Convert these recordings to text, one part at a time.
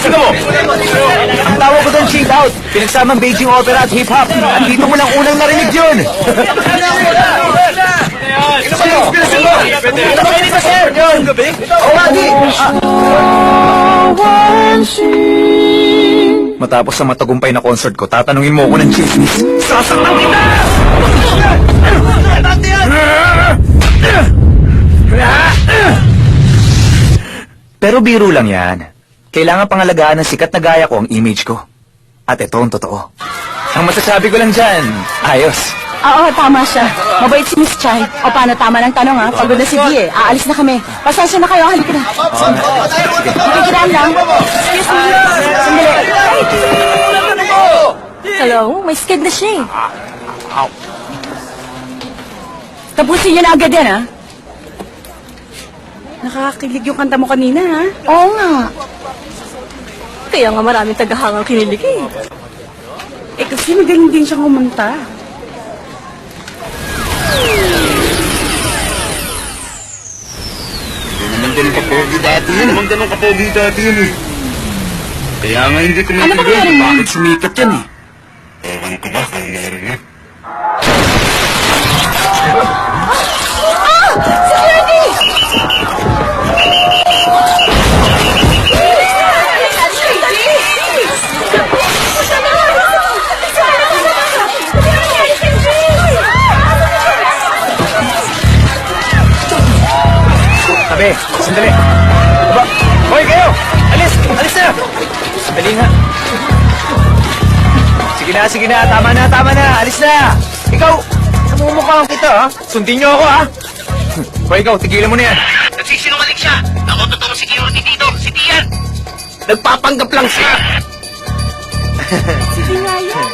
Tingnan mo! Ang tawag ko doon, cheat out. Pinagsamang Beijing opera at hip-hop. At dito mo lang unang narinig yun. Matapos sa matagumpay na concert ko, tatanungin mo ako ng chismis. Sasaktan kita! Pero biro lang yan. Kailangan pangalagaan ng sikat na gaya ko ang image ko. At ito ang totoo. Ang masasabi ko lang dyan, ayos. Oo, tama siya. Mabait si Miss Chai. O paano, tama ng tanong ha? Pagod na si Bie. Aalis na kami. Pasensya na kayo, halika na. Makikiraan lang. Excuse me. Sandali. Hello? May sked na siya eh. Tapusin niyo na agad yan ha? Nakakakilig yung kanta mo kanina ha? Oo nga. Kaya nga maraming tagahangang kinilig eh. Eh kasi magaling din siyang kumanta. Naman ganun kapogi dati yun. Naman ganun kapogi dati yun eh. Kaya nga hindi ko maintindihan bakit sumikat yan eh. Ewan ko ba kung meron yan? Security! Tabi, sandali. Aba, hoy kayo! Alis! Alis na! Sandali nga. Sige na, tama na, alis na! Ikaw, namumukhaan kita ha? Sundin niyo ako ha? Hoy ikaw, tigilan mo na yan. Nagsisinungaling siya. Ako totoong security dito, si Tian. Nagpapanggap lang siya. Sige nga yan.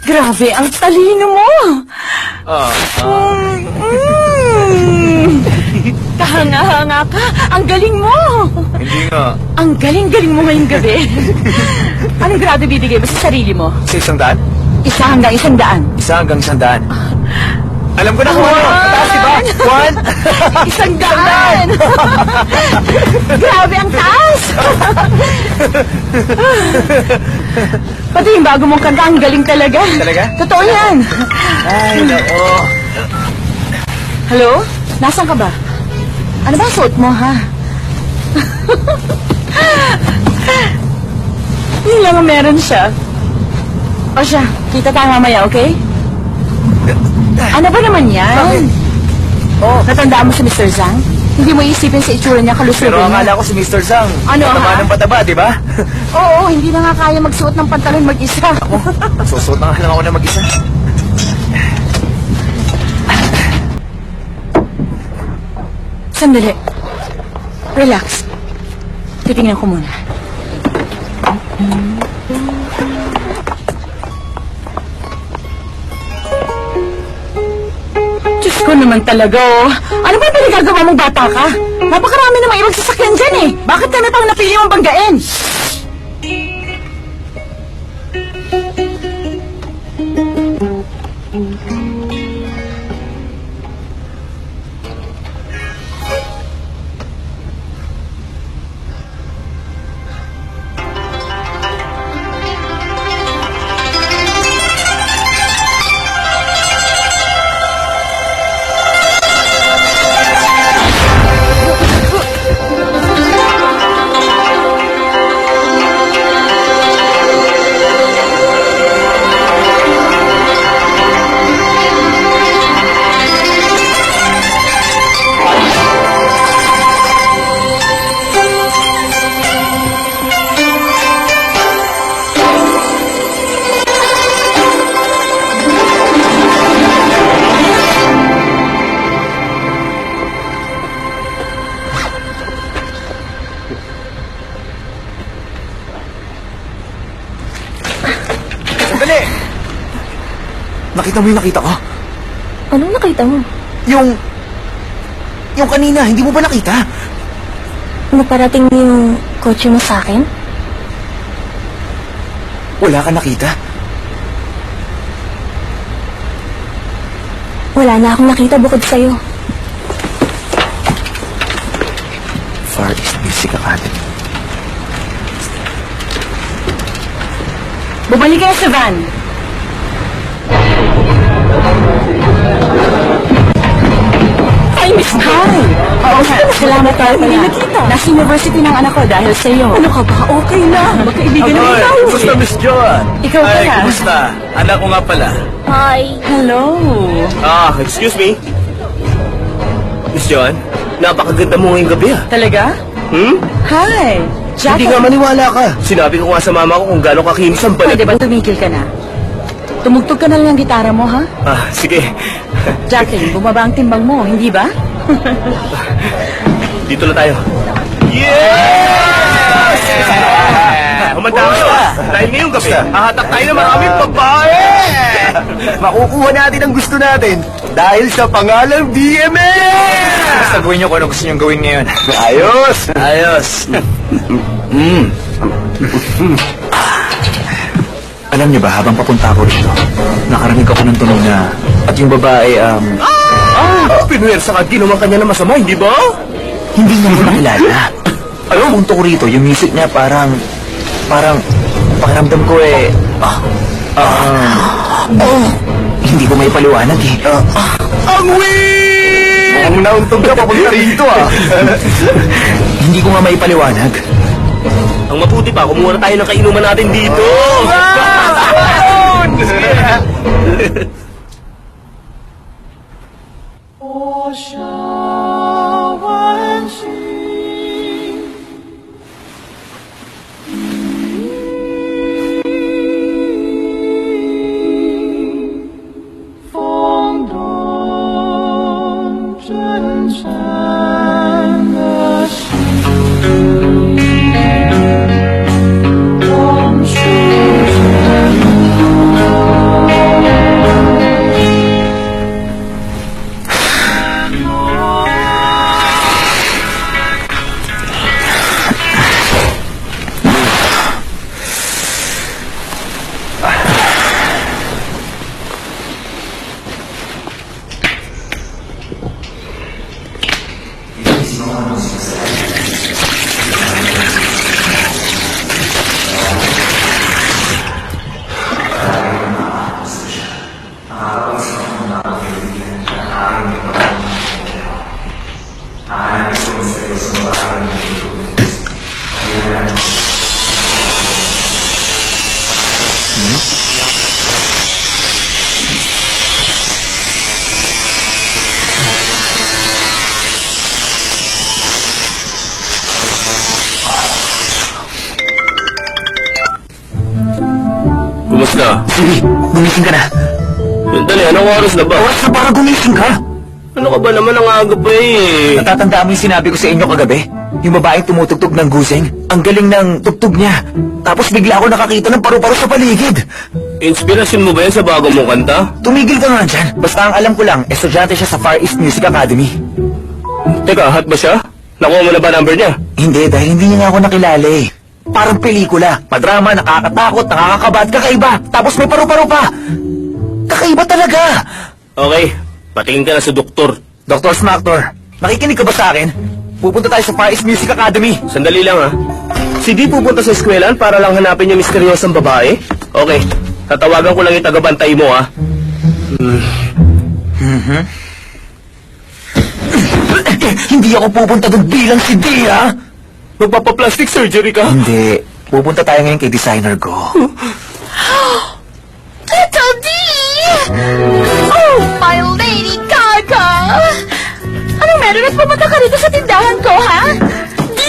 Grabe, ang talino mo! Kahanga-hanga ka! Ang galing mo! Hindi nga. Ang galing-galing mo ngayong gabi. Anong grado bibigay mo sa sarili mo? Sa 100? 100 hanggang 100. 1 hanggang 100. Alam ko na kung ano. Mataas diba? 100! Grabe ang taas! Pati yung bago mong kanta, ang galing talaga. Talaga? Totoo yan. Ay, nako. Hello? Nasaan ka ba? Ano ba ang suot mo, ha? Yun lang ang meron siya. O siya, kita tayo mamaya, okay? Ano ba naman yan? Bakit? Oh. Natandaan mo si Mr. Zhang? Hindi mo iisipin sa itsura niya, kalusugan Pero niya. akala ko si Mr. Zhang. Ano, pataba ha? ng pataba, di ba? Oo, hindi na nga kaya magsuot ng pantalon mag-isa. Susuot na nga lang ako na mag-isa. Sandali. Relax. Titingnan ko muna. Diyos ko naman talaga, oh. Ano ba pinagagawa mong bata ka? Napakarami namang ibang sasakyan dyan, eh. Bakit ka na pang napili mong banggain? Nakita mo yung nakita ko? Anong nakita mo? Yung kanina, hindi mo ba nakita? Naparating yung kotse mo sa akin? Wala ka nakita? Wala na akong nakita bukod sa'yo. Far East Music Academy. Bumalik kayo sa van. Ay, Miss Hi! Oo nga, salamat tayo pala. Hindi nakita. Nasa university ng anak ko dahil sa iyo. Ano ka ba? Okay na. Magkaibigan na tayo. Kumusta, Miss John? Ikaw Ay, pala. kumusta? Anak ko nga pala. Hi. Hello. Excuse me? Miss John, napakaganda mo ngayong gabi Talaga? Hi. Jack, Hindi nga maniwala ka. Sinabi ko nga sa mama ko kung gano'ng kakinis ang balat pwede ba tumigil ka na? Tumugtog ka na lang ang gitara mo, ha? Sige. Jacqueline, bumaba ang timbang mo, hindi ba? Dito na tayo. Yes! Humanda kayo Dahil ngayong gabi, hahatak tayo ng maraming babae! Makukuha natin ang gusto natin dahil sa pangalang DMS! Basta gawin niyo kung ano gusto niyong gawin ngayon. Ayos! Ayos! Alam niyo ba, habang papunta ako rito, nakarinig ako ng tunog na, at yung babae, Pinuwersa ka, ginawa kanya na masama, hindi ba? hindi niya ako nakilala. Alam, punto ko rito, yung music niya parang, pakiramdam ko hindi ko may paliwanag eh. Ang win! Ang nauntog ka papunta rito Hindi ko nga may paliwanag. Ang mabuti pa, kumuha na tayo ng kainuman natin dito! Kumusta? Sige, gumising ka na. Dali, anong oras na ba? Oras na para gumising ka. Ano ka ba naman ang aga pa eh? Natatandaan mo yung sinabi ko sa inyo kagabi? Yung babaeng tumutugtog ng guseng? Ang galing ng tugtog niya. Tapos bigla ako nakakita ng paru-paro sa paligid. Inspirasyon mo ba yan sa bago mong kanta? Tumigil ka nga dyan. Basta ang alam ko lang, estudyante siya sa Far East Music Academy. Teka, hot ba siya? Nakuha mo na ba number niya? Hindi, dahil hindi niya nga ako nakilala eh. Parang pelikula. Madrama, nakakatakot, nakakakabat, kakaiba. Tapos may paru-paro pa. Kakaiba talaga. Okay, patingin ka na sa doktor. Dr. Smacktor, nakikinig ka ba sa akin? Pupunta tayo sa Far East Music Academy. Sandali lang ha. Si Di pupunta sa eskwelahan para lang hanapin yung misteryosang babae? Okay, tatawagan ko lang yung tagabantay mo ha. Hindi ako pupunta doon bilang si Dia. Magpapaplastic surgery ka? Hindi. Pupunta tayo ngayon kay designer ko. Little D! Oh, my Lady Gaga! Anong meron at pumunta ka rito sa tindahan ko, ha? D!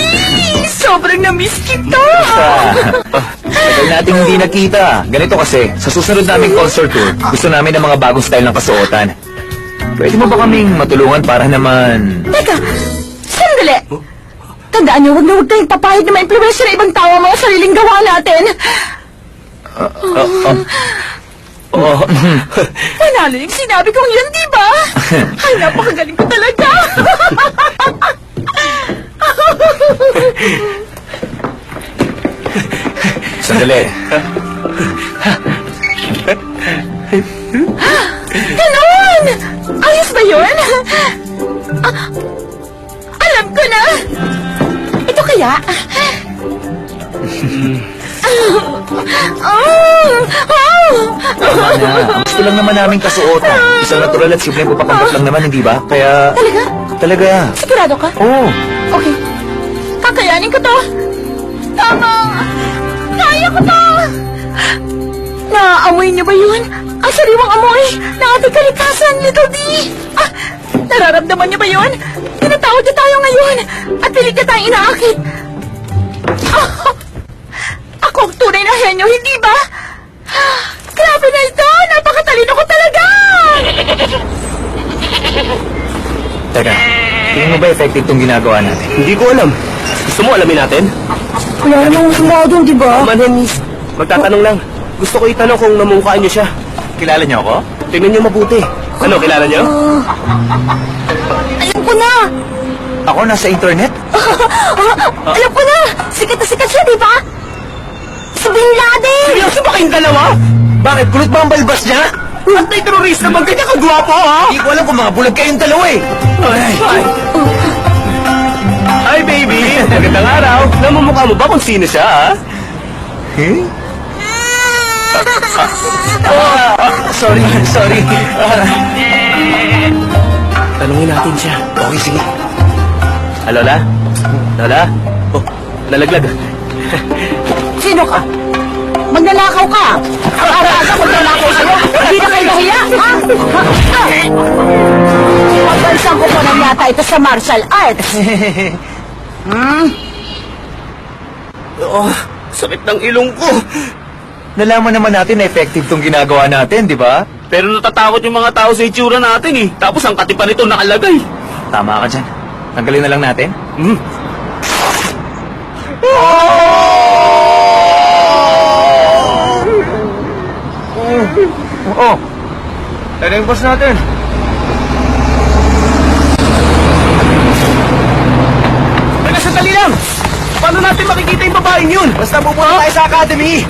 Sobrang na-miss kita! Tagal natin hindi nakita. Ganito kasi, sa susunod naming concert tour, gusto namin ng mga bagong style ng kasuotan. Pwede mo ba kaming matulungan para naman... Teka, sandali! Tandaan niyo, huwag na huwag tayong papayag na ma-influensya ng ibang tao ang mga sariling gawa natin. Oo. Panalo yung sinabi kong yun, di ba? Ay, napakagaling ko talaga. Sandali. Ganon! Ayos ba yun? Alam ko na. Ito kaya? Tama na. Ang gusto lang naman namin kasuotan. Isang natural at simpleng papakampat lang naman, hindi ba? Kaya... Talaga? Talaga. Sigurado ka? Oo. Okay. Kakayanin ko to. Tama. Kaya ko to. Naaamoy niyo ba yun? Ang sariwang amoy na ating kalikasan, Little D. Nararamdaman niyo ba yun? Tinatawag niyo tayo ngayon at pilit niya tayong inaakit. Ako ang tunay na henyo, hindi ba? Grabe na ito! Napakatalino ko talaga! Teka, tingin mo ba effective itong ginagawa natin? Hindi ko alam. Gusto mo alamin natin? Wala namang sumao doon, di ba? Manhan, miss. Magtatanong lang. Gusto ko itanong kung namungkaan niyo siya. Kilala niyo ako? Tingnan niyo mabuti. Ano, kilala niyo? Alam ko na! Ako nasa internet? Alam ko na! Sikat na sikat siya, di ba? Si Bin Laden! Seryoso ba kayong dalawa? Bakit? Kulot ba ang balbas niya? Anti-terrorista bang ganyan kagwapo, ha? Hindi ko alam kung mga bulag kayong dalawa eh. Hi, baby! Magandang araw! Namumukha mo ba kung sino siya, ha? Sorry. Tanungin natin siya. Okay, sige. Lola? Lola? Oh, nalaglag. Sino ka? Magnanakaw ka! Ang araga magnanakaw sa'yo! Hindi na kayo nahiya, ha? Pagbansan ko po ng yata ito sa martial arts. Oh, sakit ng ilong ko. Nalaman naman natin na effective itong ginagawa natin, di ba? Pero natatakot yung mga tao sa itsura natin eh. Tapos ang katipan nito nakalagay. Tama ka dyan. Tanggalin na lang natin. Oo. Ano yung boss natin? Teka, sandali lang! Paano natin makikita yung babaeng yun? Basta pupunta tayo sa academy.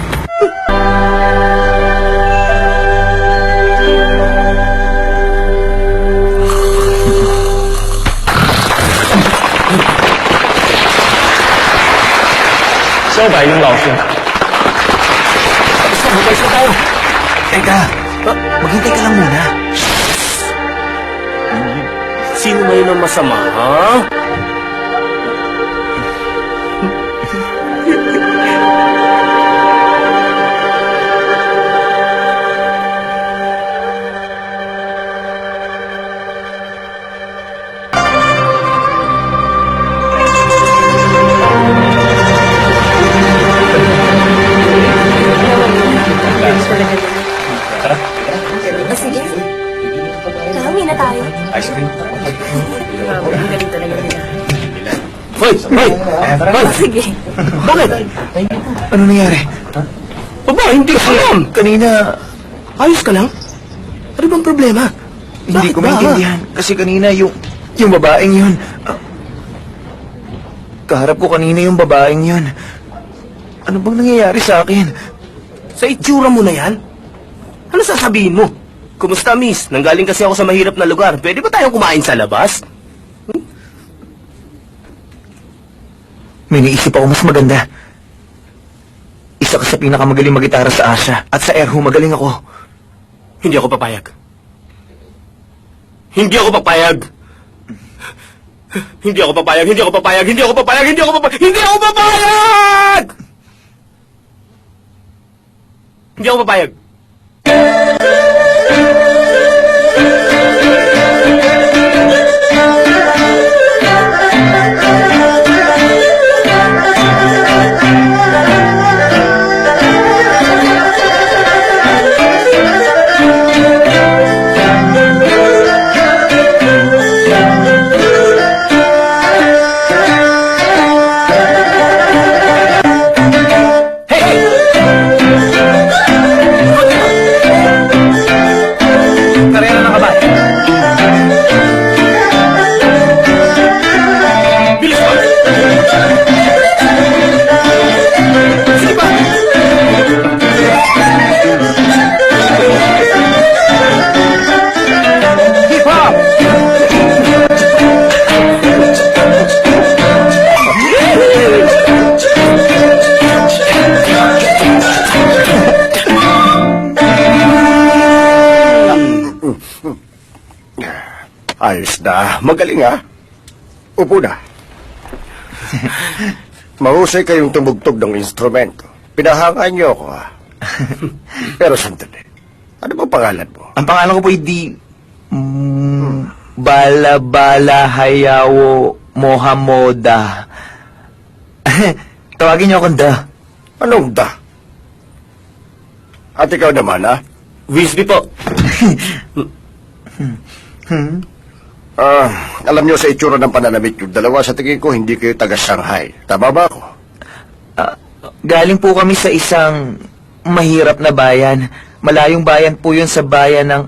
Saan ba yung Lawson? Basta, mabay sa tayo. Teka, maghintay ka lang muna. Sino ba yun ang masama, ha? Sige. Kami na tayo. Ice cream. Hoy! Hoy! Hoy! Sige. Bakit? Ano nangyari? Aba, hindi ko alam! Kanina, Ayos ka lang? Ano bang problema? hindi Bakit ko ba? maintindihan. Kasi kanina yung babaeng yun. Kaharap ko kanina yung babaeng yun. Ano bang nangyayari sa akin? Sa itsura mo na yan? Ano sasabihin mo? Kumusta, miss? Nanggaling kasi ako sa mahirap na lugar. Pwede ba tayong kumain sa labas? May naisip ako mas maganda. Isa ka sa pinakamagaling magitara sa Asia. At sa Erhu, magaling ako. Hindi ako papayag. Hindi ako papayag! Hindi ako papayag! Hindi ako papayag! Hindi ako papayag! Hindi ako papayag! Hindi ako papayag! Hindi ako papayag! Ayos na. Magaling ha. Upo na. Mahusay kayong tumugtog ng instrumento. Pinahangaan niyo ako ha. Pero sandali. Ano ba pangalan mo? Ang pangalan ko po hindi... Bala Hayawo Mohamoda. Tawagin niyo akong Da. Anong da? At ikaw naman ha? Wisby po. Alam niyo sa itsura ng pananamit yung dalawa, sa tingin ko hindi kayo taga Shanghai. Tama ba ako? Galing po kami sa isang mahirap na bayan. Malayong bayan po yun sa bayan ng...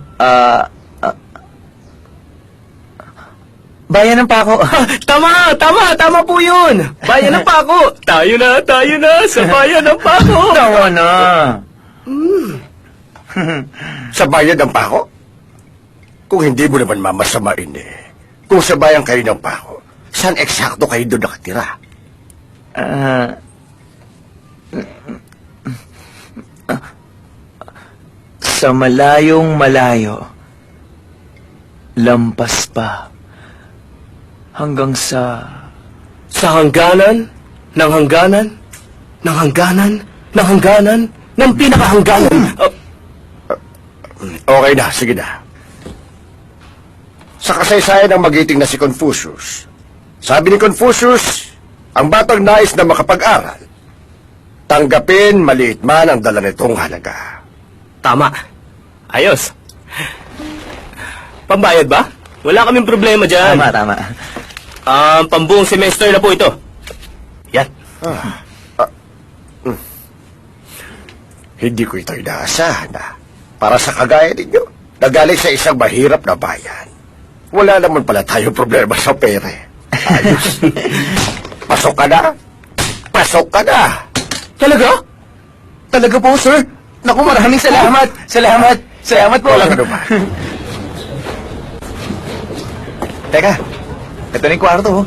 bayan ng Paco. Tama po yun. Bayan ng Paco. Tayo na sa bayan ng Paco. Tawa na. Sa bayan ng Paco? Kung hindi mo naman mamasamain kung sa bayan kayo ng Paco, saan eksakto kayo doon nakatira? Sa malayong malayo, lampas pa, hanggang sa... Sa hangganan, ng hangganan, ng hangganan, ng hangganan, ng pinakahangganan. Okay na, sige na. Sa kasaysayan ng magiting na si Confucius, sabi ni Confucius, ang batang nais na makapag-aral, tanggapin maliit man ang dala nitong halaga. Tama. Ayos. Pambayad ba? Wala kaming problema dyan. Tama. Pambuong semester na po ito. Yan. Hindi ko ito inaasahan na para sa kagaya ninyo, nagaling sa isang mahirap na bayan. Wala naman pala tayo problema sa pere. Ayos. Pasok ka na. Pasok ka na. Talaga? Talaga po, sir? Naku, maraming salamat. Salamat po. Walang ano ba? Teka, ito na yung kwarto. Oh.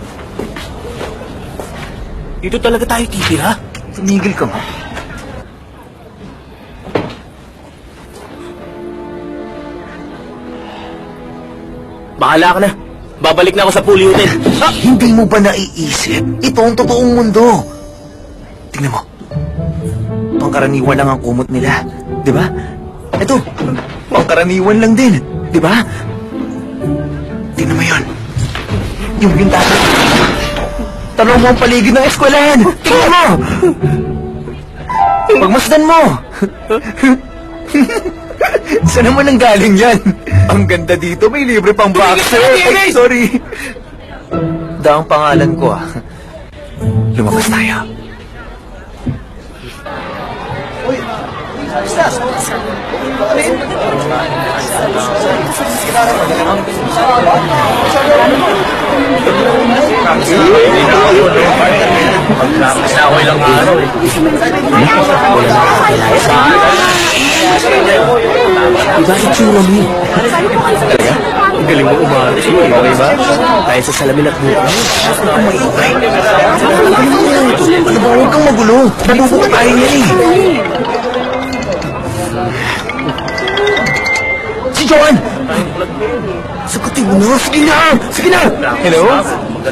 Dito talaga tayo titira. Tumigil ka nga. Bahala ka na. Babalik na ako sa pool hotel. Hindi mo ba naiisip? Ito ang totoong mundo. Tingnan mo. Pangkaraniwan lang ang kumot nila. Di ba? Ito, pangkaraniwan lang din. Di ba? Tingnan mo yun. Yung bintana. Tanong mo ang paligid ng eskwelahan. Tingnan mo! Pagmasdan mo! Saan naman ang galing yan? Ang ganda dito, may libre pang boxer. Ay, sorry. Daang pangalan ko ah. Lumabas tayo. Masaway lang araw eh. Iba yung tsura mo. Talaga? Ang galing mo umaris mo, okay ba? Tayo sa salamin at buka. Ano ba? Huwag kang magulo. Nabubuka tayo yan eh. Si Joan! Sagutin mo na. Sige na. Hello?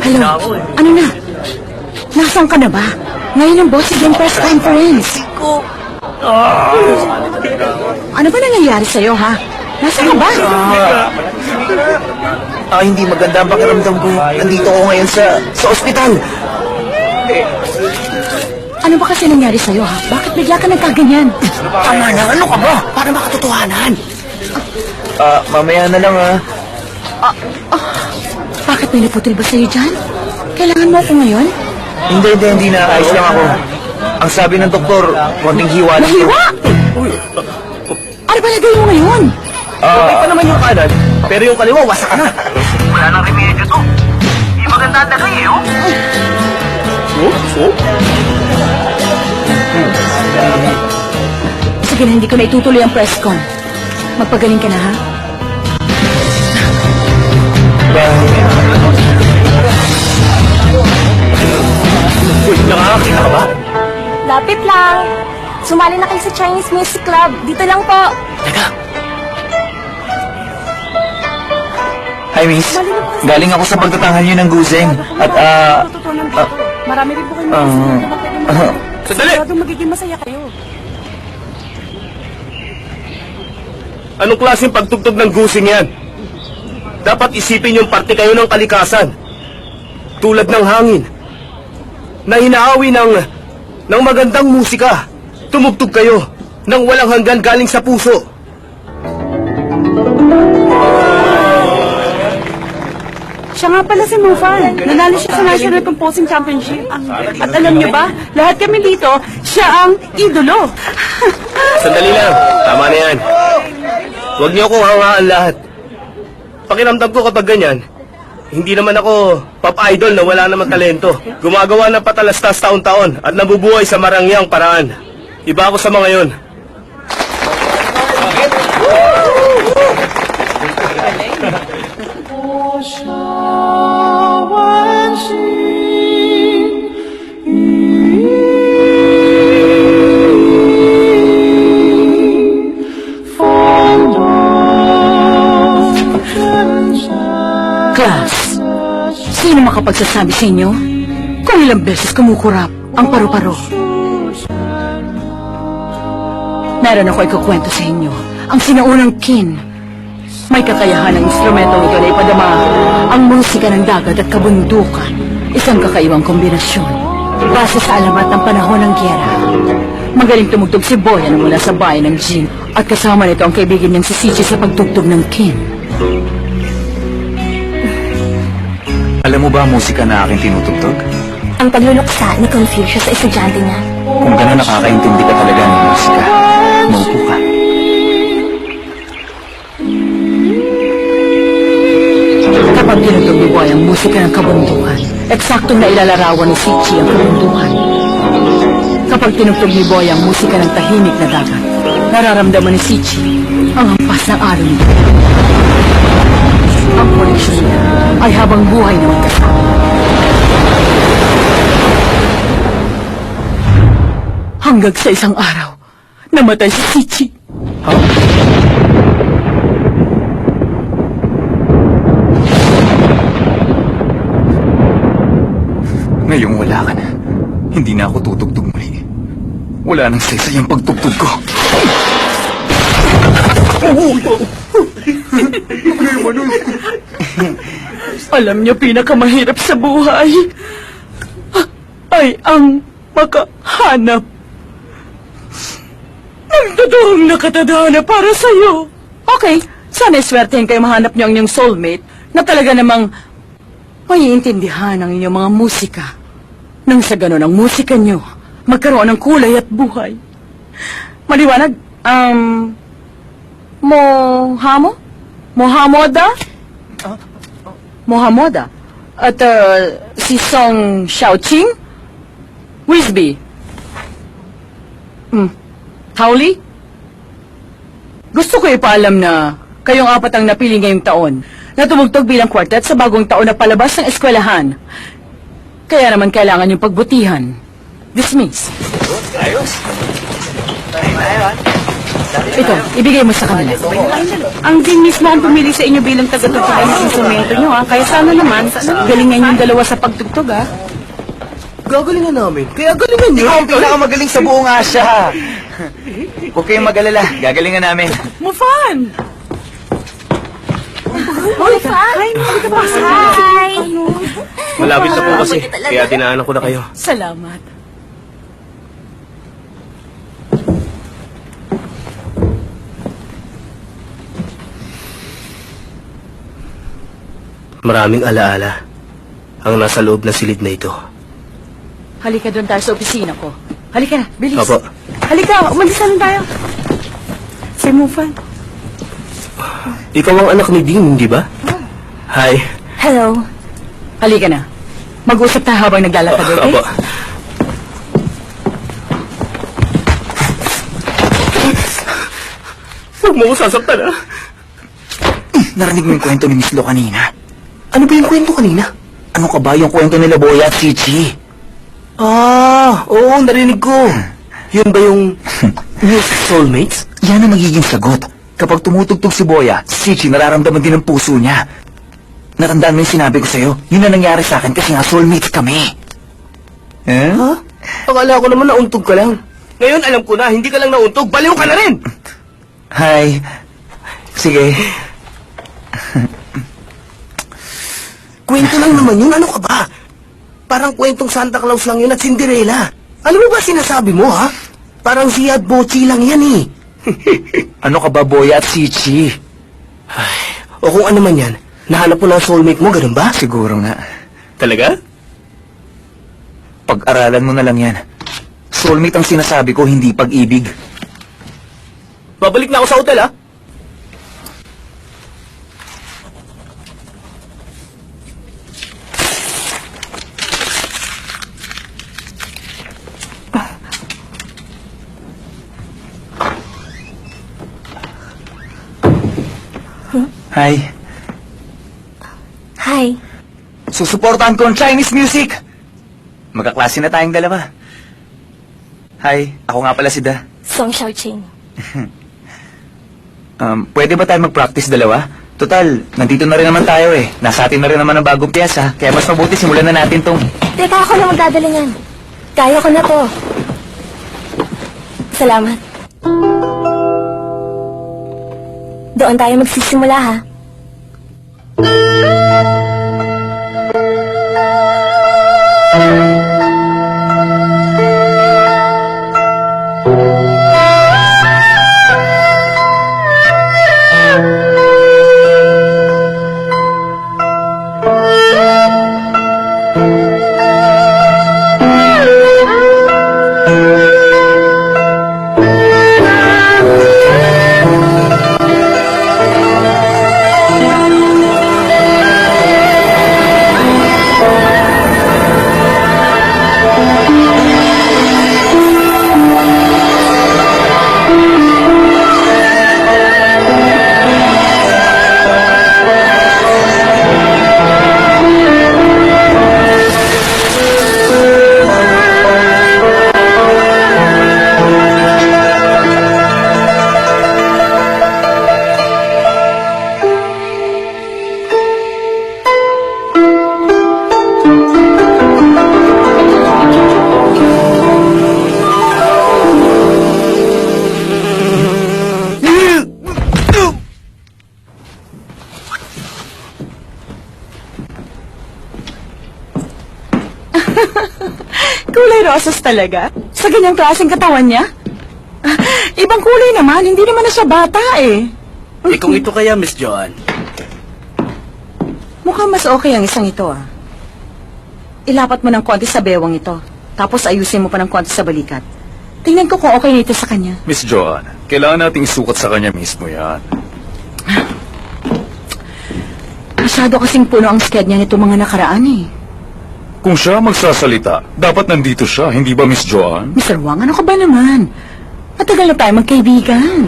Hello? Ano na? Nasaan ka na ba? Ngayon ang boss yung press conference. Ano ba nangyayari sa'yo, ha? Nasaan ka ba? Hindi maganda ang pakiramdam ko. Nandito ako ngayon sa ospital. Ano ba kasi nangyari sa'yo, ha? Bakit bigla ka nagkaganyan? Tama na. Ano ka ba? Para makatotohanan. Mamaya na lang Bakit may naputil ba sa'yo dyan? Kailangan mo ako ngayon? Hindi na. Ayos lang ako. Ang sabi ng doktor, konting hiwa lang. Nahiwa! Ano ba lagay mo ngayon? Okay pa naman yung kanan, pero yung kaliwa, wasak na. Wala nang remedyo to. Di maganda na kayo. Sige na, hindi ko na itutuloy ang press con. Magpagaling ka na, ha? Uy, nakakakita ka ba? Lapit lang. Sumali na kayo sa Chinese Music Club. Dito lang po. Teka. Hi, miss. Galing ako sa pagtatanghal niyo ng guseng. At, Marami rin po kayo Sandali! Siguradong magiging masaya kayo. Anong klaseng pagtugtog ng gusing yan? Dapat isipin yung parte kayo ng kalikasan. Tulad ng hangin. Na hinaawi ng magandang musika. Tumugtog kayo ng walang hanggan galing sa puso. Siya nga pala si Mufan. Nanalo siya sa National Composing Championship. At alam niyo ba, lahat kami dito, siya ang idolo. Sandali lang. Tama na yan. Huwag niyo akong hangaan lahat. Pakiramdam ko kapag ganyan, hindi naman ako pop idol na wala naman talento. Gumagawa ng patalastas taon-taon at nabubuhay sa marangyang paraan. Iba ako sa mga yon. Class, sino makapagsasabi sa inyo kung ilang beses kumukurap ang paru-paro? Meron ako ikukwento sa inyo. Ang sinaunang kin. May kakayahan ng instrumentong ito na ipadama ang musika ng dagat at kabundukan. Isang kakaibang kombinasyon. Base sa alamat ng panahon ng gyera. Magaling tumugtog si Boyan mula sa bayan ng Jin at kasama nito ang kaibigan niyang si Sichi sa pagtugtog ng kin. alam mo ba ang musika na aking tinutugtog? Ang pagluluksa ni Confucius sa estudyante niya. Kung gano'n nakakaintindi ka talaga ng musika, maupo ka. Kapag tinutog ni Boy ang musika ng kabundukan, eksaktong nailalarawan ni Sichi ang kabundukan. Kapag tinutog ni Boy ang musika ng tahimik na dagat, nararamdaman ni Sichi ang hampas ng alon nito. Ang koneksyon niya ay habang buhay na magkasama. Hanggang sa isang araw, namatay si Sichi. Ngayong wala ka na, hindi na ako tutugtog muli. Wala nang saysay ang pagtugtog ko. Alam niyo, pinakamahirap sa buhay ay ang makahanap ng totoong nakatadhana para sa'yo. Okay, sana iswertehin kayo mahanap niyo ang inyong soulmate na talaga namang maiintindihan ang inyong mga musika. Nang sa ganon ang musika niyo magkaroon ng kulay at buhay. Maliwanag, Mohamoda? At si Song Xiaoqing? Wisby? Howley? Gusto ko ipaalam na kayong apat ang napili ngayong taon na tumugtog bilang quartet sa bagong taon na palabas ng eskwelahan. Kaya naman kailangan yung pagbutihan. Dismiss. Ito, ibigay mo sa kanila. Ang din mismo ang pumili sa inyo bilang tagatugtog ng instrumento nyo, ha? Kaya sana naman, galingan yung dalawa sa pagtugtog, ha? Gagalingan namin. Kaya galingan niyo. Ikaw ang pinakamagaling sa buong Asya. Huwag kayong mag-alala, gagalingan namin. Mufan! Hi! Hi! Malapit na po kasi. Kaya dinaanan ko na kayo. Salamat. Maraming alaala ang nasa loob ng silid na ito. Halika doon tayo sa opisina ko. Halika na, bilis. Opo. Halika, umalis na lang tayo. Si Mufan. Ikaw ang anak ni Dean, di ba? Hi. Hello. Halika na. Mag-usap tayo habang naglalakad, okay? Opo. Huwag mo ko sasaktan, ha? Narinig mo yung kwento ni Miss Lo kanina? Ano ba yung kwento kanina? Ano ka ba yung kwento nila Boya at Chichi? Oo, narinig ko. Yun ba yung music soulmates? Yan ang magiging sagot. Kapag tumutugtog si Boya, si Chichi nararamdaman din ang puso niya. natandaan mo yung sinabi ko sa'yo. Yun na nangyari sa akin kasi nga soulmates kami. Eh? Ha? Akala ko naman nauntog ka lang. Ngayon alam ko na, hindi ka lang nauntog, baliw ka na rin! Hi. Sige. Kwento lang naman yun, ano ka ba? Parang kwentong Santa Claus lang yun at Cinderella. Ano mo ba sinasabi mo, ha? Parang si at Bochi lang yan, eh. Ano ka ba, Boya at Sichi? O kung ano man yan, nahanap mo na ang soulmate mo, ganun ba? Siguro nga. Talaga? Pag-aralan mo na lang yan. Soulmate ang sinasabi ko, hindi pag-ibig. Babalik na ako sa hotel, ha? Hi. Hi. Susuportahan ko ang Chinese music! Magkaklase na tayong dalawa. Hi, ako nga pala si Da. Song Xiaoqing. Pwede ba tayo mag-practice dalawa? Total, nandito na rin naman tayo eh. Nasa atin na rin naman ang bagong piyesa. Kaya mas mabuti simulan na natin tong... Teka, ako na magdadala niyan. Kaya ko na to. Salamat. Doon tayo magsisimula, ha? Kulay rosas talaga? Sa ganyang klaseng katawan niya? Ah, ibang kulay naman, hindi naman na siya bata eh. Kung ito kaya, Miss Joan. Mukhang mas okay ang isang ito ah. Ilapat mo ng konti sa bewang ito. Tapos ayusin mo pa ng konti sa balikat. Tingnan ko kung okay na ito sa kanya. Miss Joan, kailangan nating isukat sa kanya mismo yan. Masyado kasing puno ang sked niya nito mga nakaraan eh. Kung siya magsasalita, dapat nandito siya, hindi ba Miss Joan? Mr. Wang, ano ka ba naman? Matagal na tayo magkaibigan.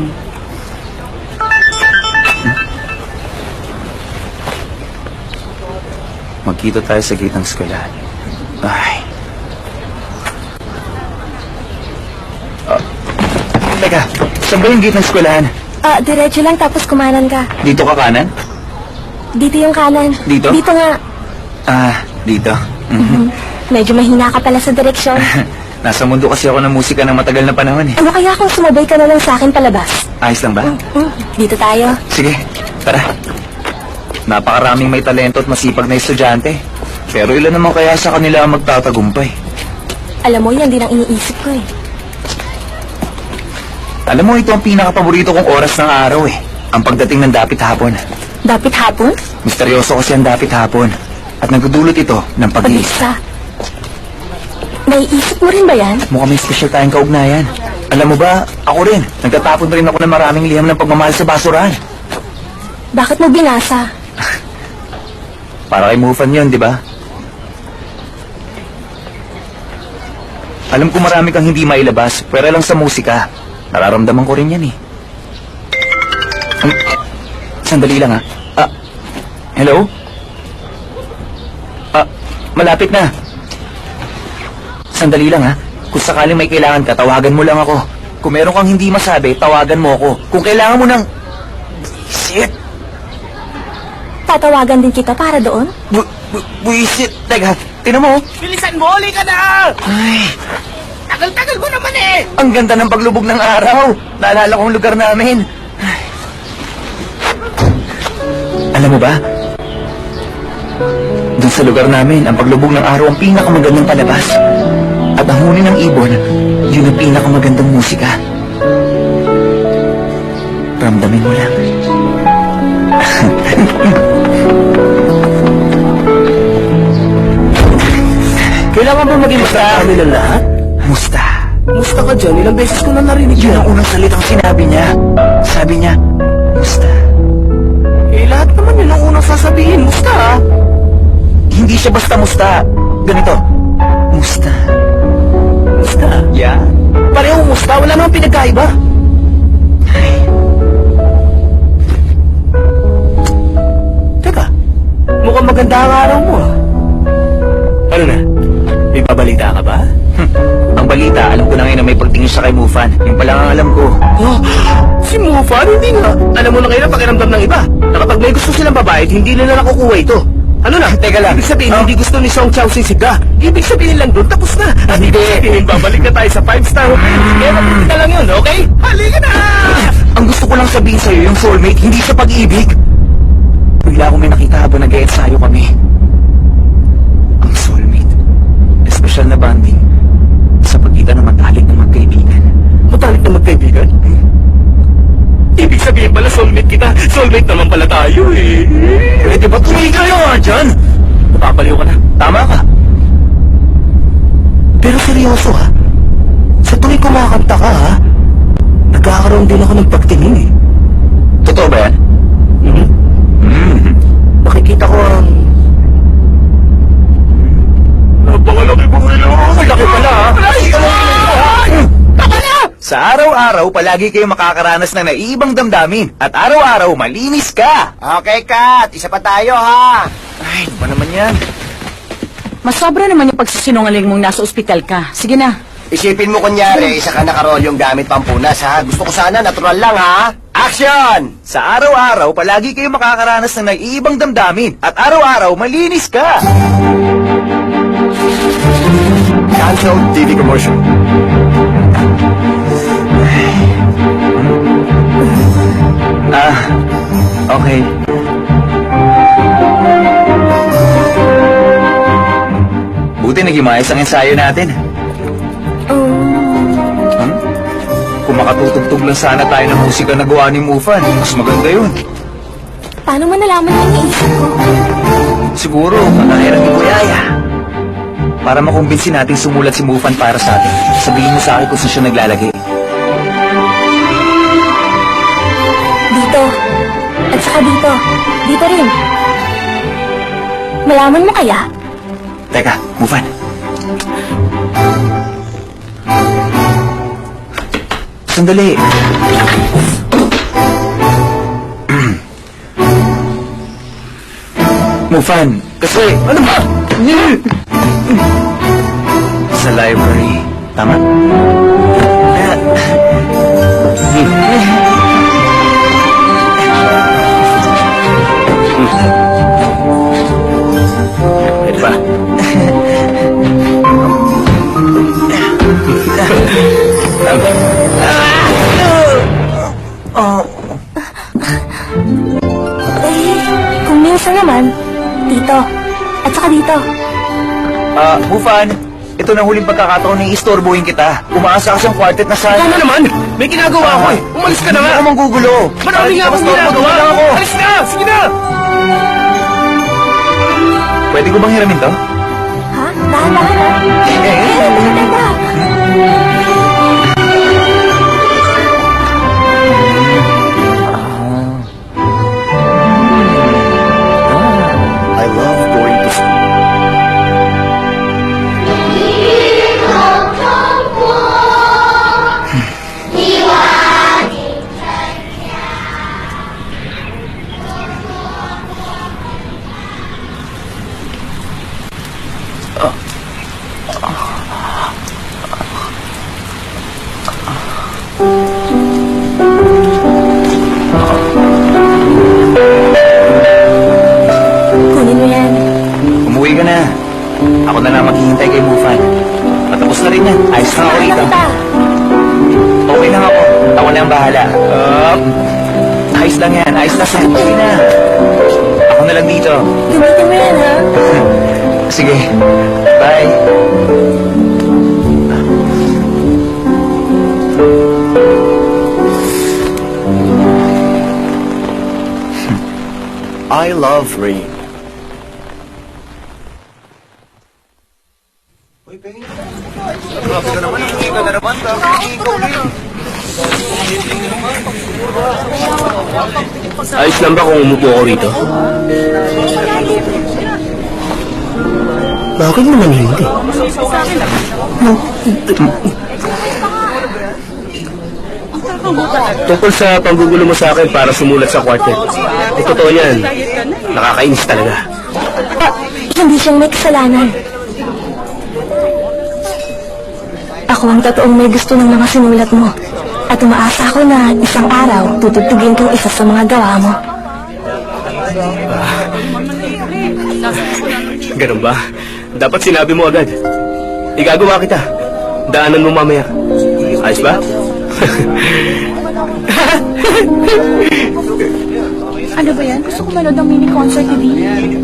Magkita tayo sa gate ng eskwelahan. Ay. Teka, saan ba yung gate ng eskwelahan? Diretso lang tapos kumanan ka. Dito ka kanan? Dito yung kanan. Dito? Dito nga. Dito. Medyo mahina ka pala sa direksyon. Nasa mundo kasi ako ng musika ng matagal na panahon eh. Ano kaya kung sumabay ka na lang sa akin palabas? Ayos lang ba? Dito tayo. Sige, tara. Napakaraming may talento at masipag na estudyante. Pero ilan naman kaya sa kanila ang magtatagumpay? Alam mo, yan din ang iniisip ko eh. Alam mo, ito ang pinakapaborito kong oras ng araw eh. Ang pagdating ng dapit hapon. Dapit hapon? Misteryoso kasi ang dapit hapon. At nagdudulot ito ng pag-iisa. Naiisip mo rin ba yan? Mukhang may special tayong kaugnayan. Alam mo ba, ako rin. Nagtatapon rin ako ng maraming liham ng pagmamahal sa basurahan. Bakit mo binasa? Para kay Mufan yun, di ba? Alam ko marami kang hindi mailabas, pero lang sa musika. Nararamdaman ko rin yan eh. Sandali lang ha. Hello? Malapit na. Sandali lang ha. Kung sakaling may kailangan ka, tawagan mo lang ako. Kung meron kang hindi masabi, tawagan mo ako. Kung kailangan mo ng... Shit! Tatawagan din kita para doon? Buisit. Teka, tinan mo. Bilisan mo, huli ka na! Ay, Tagal-tagal mo naman eh! ang ganda ng paglubog ng araw. Naalala ko ang lugar namin. Ay. Alam mo ba? Doon sa lugar namin, ang paglubog ng araw ang pinakamagandang palabas. At ang huni ng ibon, yun ang pinakamagandang musika. Ramdamin mo lang. Kailangan ba maging masaya kami ng lahat? Musta? Musta ka dyan? Ilang beses ko na narinig Yun yun. ang unang salitang sinabi niya. Sabi niya, musta? Eh, lahat naman yun ang unang sasabihin. Musta ha? Hindi siya basta musta. Ganito. Musta? Musta? Yeah. Pareho musta. Wala namang pinagkaiba. Teka, mukhang maganda ang araw mo ah. Ano na? May babalita ka ba? Ang balita, alam ko na ngayon na may pagtingin siya kay Mufan. Yung pala ang alam ko. Oh, si Mufan, hindi nga. Alam mo na ngayon ang pakiramdam ng iba. Na kapag may gusto silang babae, hindi nila nakukuha ito. Ano na? Teka lang. Ibig sabihin, Oh. hindi gusto ni Song Chao si Siga. Ibig sabihin lang doon, tapos na. At Hindi. ibig sabihin, babalik na tayo sa 5-star hotel. Sige, mabilis na lang yun, okay? Halika na! Ang gusto ko lang sabihin sa'yo, yung soulmate, hindi sa pag-ibig. Bigla akong may nakita habang nag-ensayo kami. Ang soulmate. Espesyal na bonding sa pagitan ng matalik ng magkaibigan. Matalik na magkaibigan? Ibig sabihin pala, soulmate kita. Soulmate naman pala tayo eh. Pwede ba tumigil kayo nga dyan? Napapaliw ka na. Tama ka. Pero seryoso ha? Sa tuwing kumakanta ka ha? Nagkakaroon din ako ng pagtingin eh. Totoo ba yan? Nakikita ko ang... Napakalaki mo ilong! Malaki pala ha? Tama na! Sa araw-araw, palagi kayo makakaranas ng naiibang damdamin. At araw-araw, malinis ka. Okay, Kat. Isa pa tayo, ha? Ay, ano ba naman yan? Masobra naman yung pagsisinungaling mong nasa ospital ka. Sige na. Isipin mo kunyari, isa ka nakarolyong gamit pampunas, ha? Gusto ko sana natural lang, ha? Action! Sa araw-araw, palagi kayo makakaranas ng naiibang damdamin. At araw-araw, malinis ka. Cancel TV commercial. Okay. Buti naging maayos ang ensayo natin. Hmm? Kung makatutugtog lang sana tayo ng musika na gawa ni Mufan, mas maganda yun. Paano mo nalaman yung iniisip ko? Siguro, kakahiran ni Kuyaya. Para makumbinsi natin sumulat si Mufan para sa atin. Sabihin mo sa akin kung saan siya naglalagay. Dito. At saka dito. Dito rin. Malaman mo kaya? Teka, Mufan. Sandali. Mufan, kasi... Ano ba? Sa library. Tama? Pwede ba? Kung minsan naman, dito. At saka dito. Mufan, ito na huling pagkakataon na iistorbohin kita. Umaasa ka siyang quartet na sa... Ikaw na naman! May ginagawa ako eh! Umalis ka na nga! Hindi ako manggugulo. Marami nga akong ginagawa! lang ako. Alis na! Sige na! Pwede ko bang hiramin to? Ha? Dahan-dahan ha? Teka. I love going to school. naghihintay kay Mufan. Patapos na rin yan. Ayos na ako rito. kita. Okay lang ako. Ako na ang bahala. Ayos lang yan. Ayos lang yan. Okay na. Ako na lang dito. Gamitin mo yan, ha? Sige. Bye. I love rain. Ayos lang ba kung umupo ako rito? Bakit naman hindi? Tungkol sa panggugulo mo sa akin para sumulat sa quartet. Totoo yan. Nakakainis talaga. Hindi siyang may kasalanan. Ako ang totoong may gusto ng mga sinulat mo. At umaasa ako na isang araw tutugtugin kong isa sa mga gawa mo. Ganun ba? Dapat sinabi mo agad. Igagawa kita. Daanan mo mamaya. Ayos ba? Ano ba yan? Gusto ko manood ng mini concert ni Dee.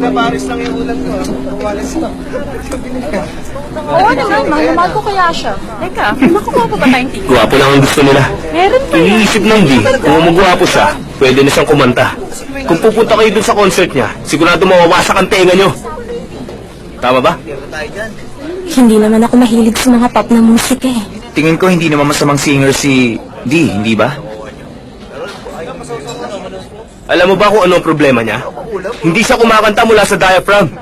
Oo naman, mahal ko kaya siya. Teka, makukuha pa ba tayong ticket? Guwapo lang ang gusto nila. Meron pa yan. Iniisip ng di, kung magwapo siya, pwede na siyang kumanta. Kung pupunta kayo dun sa concert niya, sigurado mawawasak ang tenga nyo. Tama ba? Hindi naman ako mahilig sa mga pop na musika eh. Tingin ko hindi naman masamang singer si D, hindi ba? Alam mo ba kung ano ang problema niya? Hindi siya kumakanta mula sa diaphragm.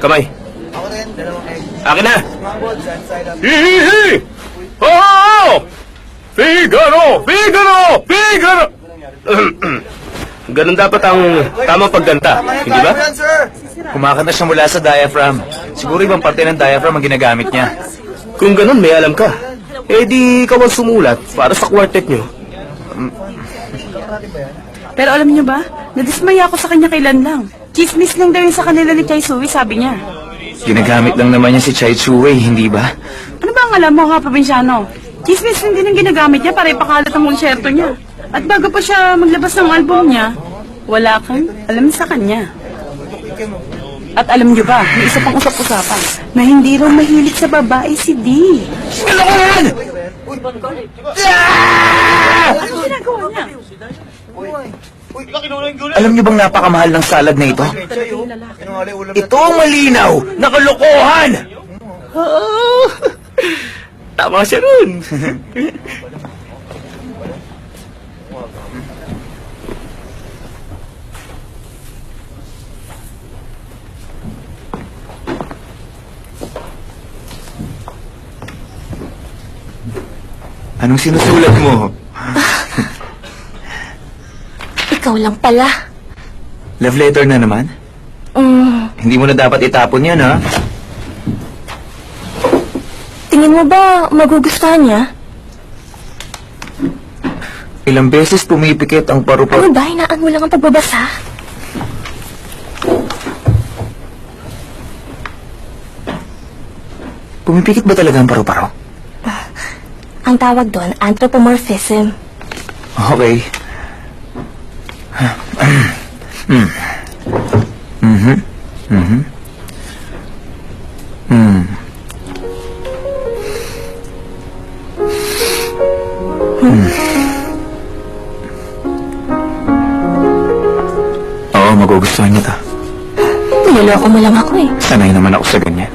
Kamay. Akin na! Hihihi! Oh! Figaro! Figaro! Figaro! Ganun dapat ang tamang pagkanta, hindi ba? Kumakanta siya mula sa diaphragm. Siguro ibang parte ng diaphragm ang ginagamit niya. Kung ganun, may alam ka. Eh di ikaw ang sumulat para sa quartet nyo. Pero alam niyo ba, nadismaya ako sa kanya kailan lang. Chismis lang daw yun sa kanila ni Chai Sui, sabi niya. Ginagamit lang naman niya si Chai Chuwei, hindi ba? Ano ba ang alam mo, ha, probinsyano? Chismis lang din ang ginagamit niya para ipakalat ang konsyerto niya. At bago pa siya maglabas ng album niya, wala kang alam sa kanya. At alam niyo ba, may isa pang usap-usapan, na hindi raw mahilig sa babae si Dee. Ano ko yan? Ano ginagawa niya? Alam niyo bang napakamahal ng salad na ito? Ito ang malinaw na kalokohan! Oh, tama siya nun. Anong sinusulat mo? Ikaw lang pala. Love letter na naman? Hindi mo na dapat itapon yan, ha? Tingin mo ba magugustuhan niya? Ilang beses pumipikit ang paru-paro. Ano ba? Hinaan mo lang ang pagbabasa? Pumipikit ba talaga ang paru-paro? Ang tawag doon, anthropomorphism. Okay. Oo, magugustuhan niya to. Niloloko mo lang ako eh. Sanay naman ako sa ganyan.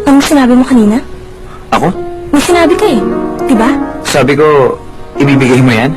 Anong sinabi mo kanina? Ako? May sinabi ka eh. Diba? Sabi ko, ibibigay mo yan?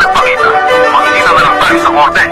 nagpakita. Kung hindi naman ang tayo sa korte.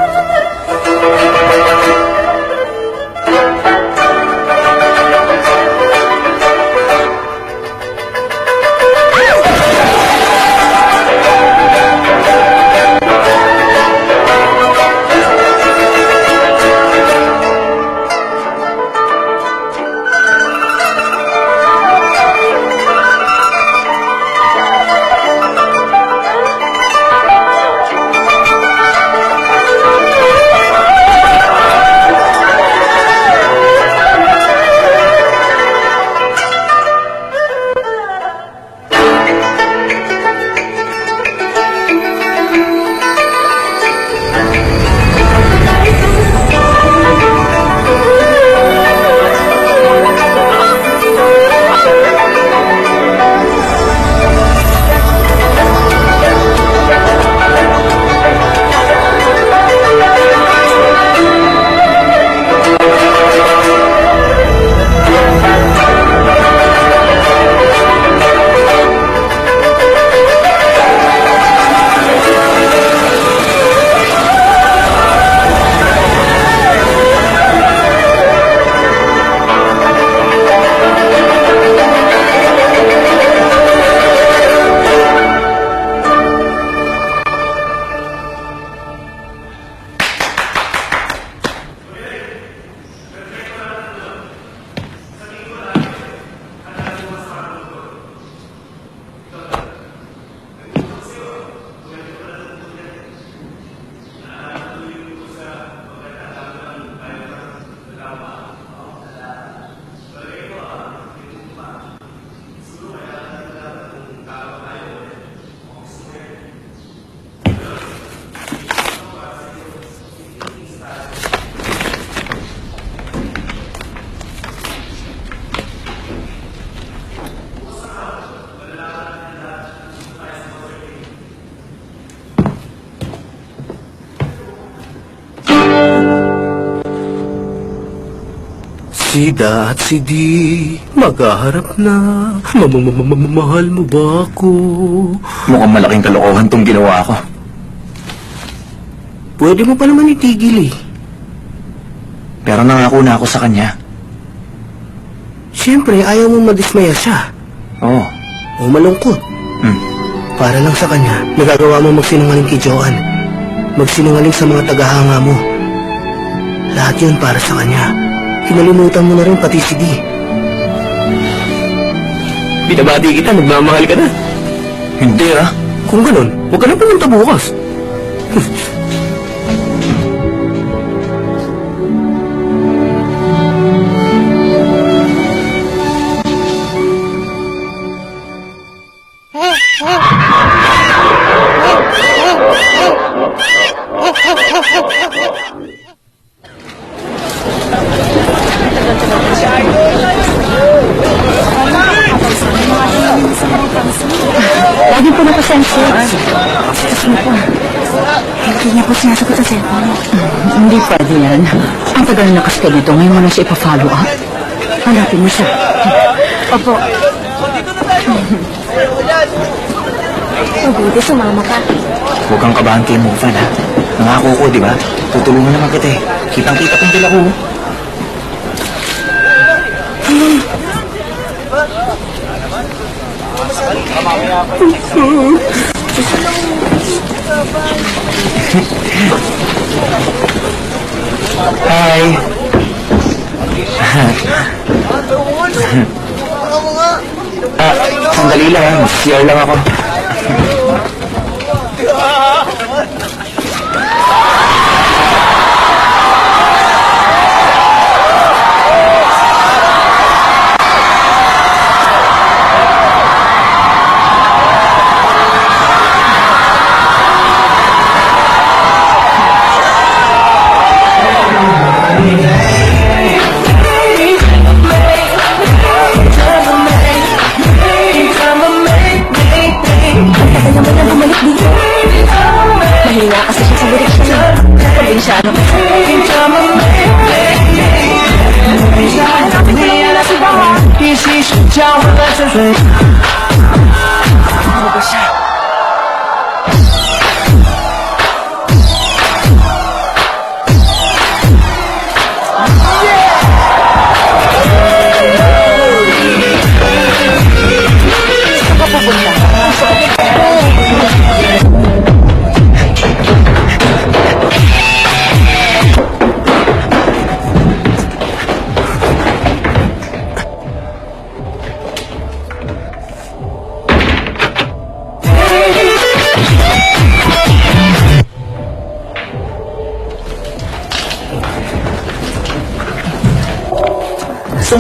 Si Da at si Di maghaharap na. Mahal mo ba ako? Mukhang malaking kalokohan tong ginawa ko. Pwede mo pa naman itigil eh. Pero nangako na ako sa kanya. Siyempre, ayaw mong madismaya siya. Oo. O malungkot. Hmm. Para lang sa kanya, nagagawa mo magsinungaling kay Joanne. Magsinungaling sa mga tagahanga mo. Lahat yun para sa kanya. Kinalimutan mo na rin pati si Di. Binabati kita, nagmamahal ka na. Hindi ah. Kung ganun, huwag ka na pumunta bukas. Lagi po napasensya. Kasi po, hindi niya po sinasagot sa cellphone. Hindi pwede yan. Ang tagal na kasi nito, ngayon mo na siya ipa-follow up. Hanapin mo siya. Opo. Mabuti sumama ka. Huwag kang kabahan kay Mufan ha. Nangako ko, di ba? Tutulungan naman kita eh. Kitang-kita kong dala ko. Hi. Sandali lang. CR lang ako. Mahina kasi siya sa direksyon. Probinsyano kasi. Ano ba siya?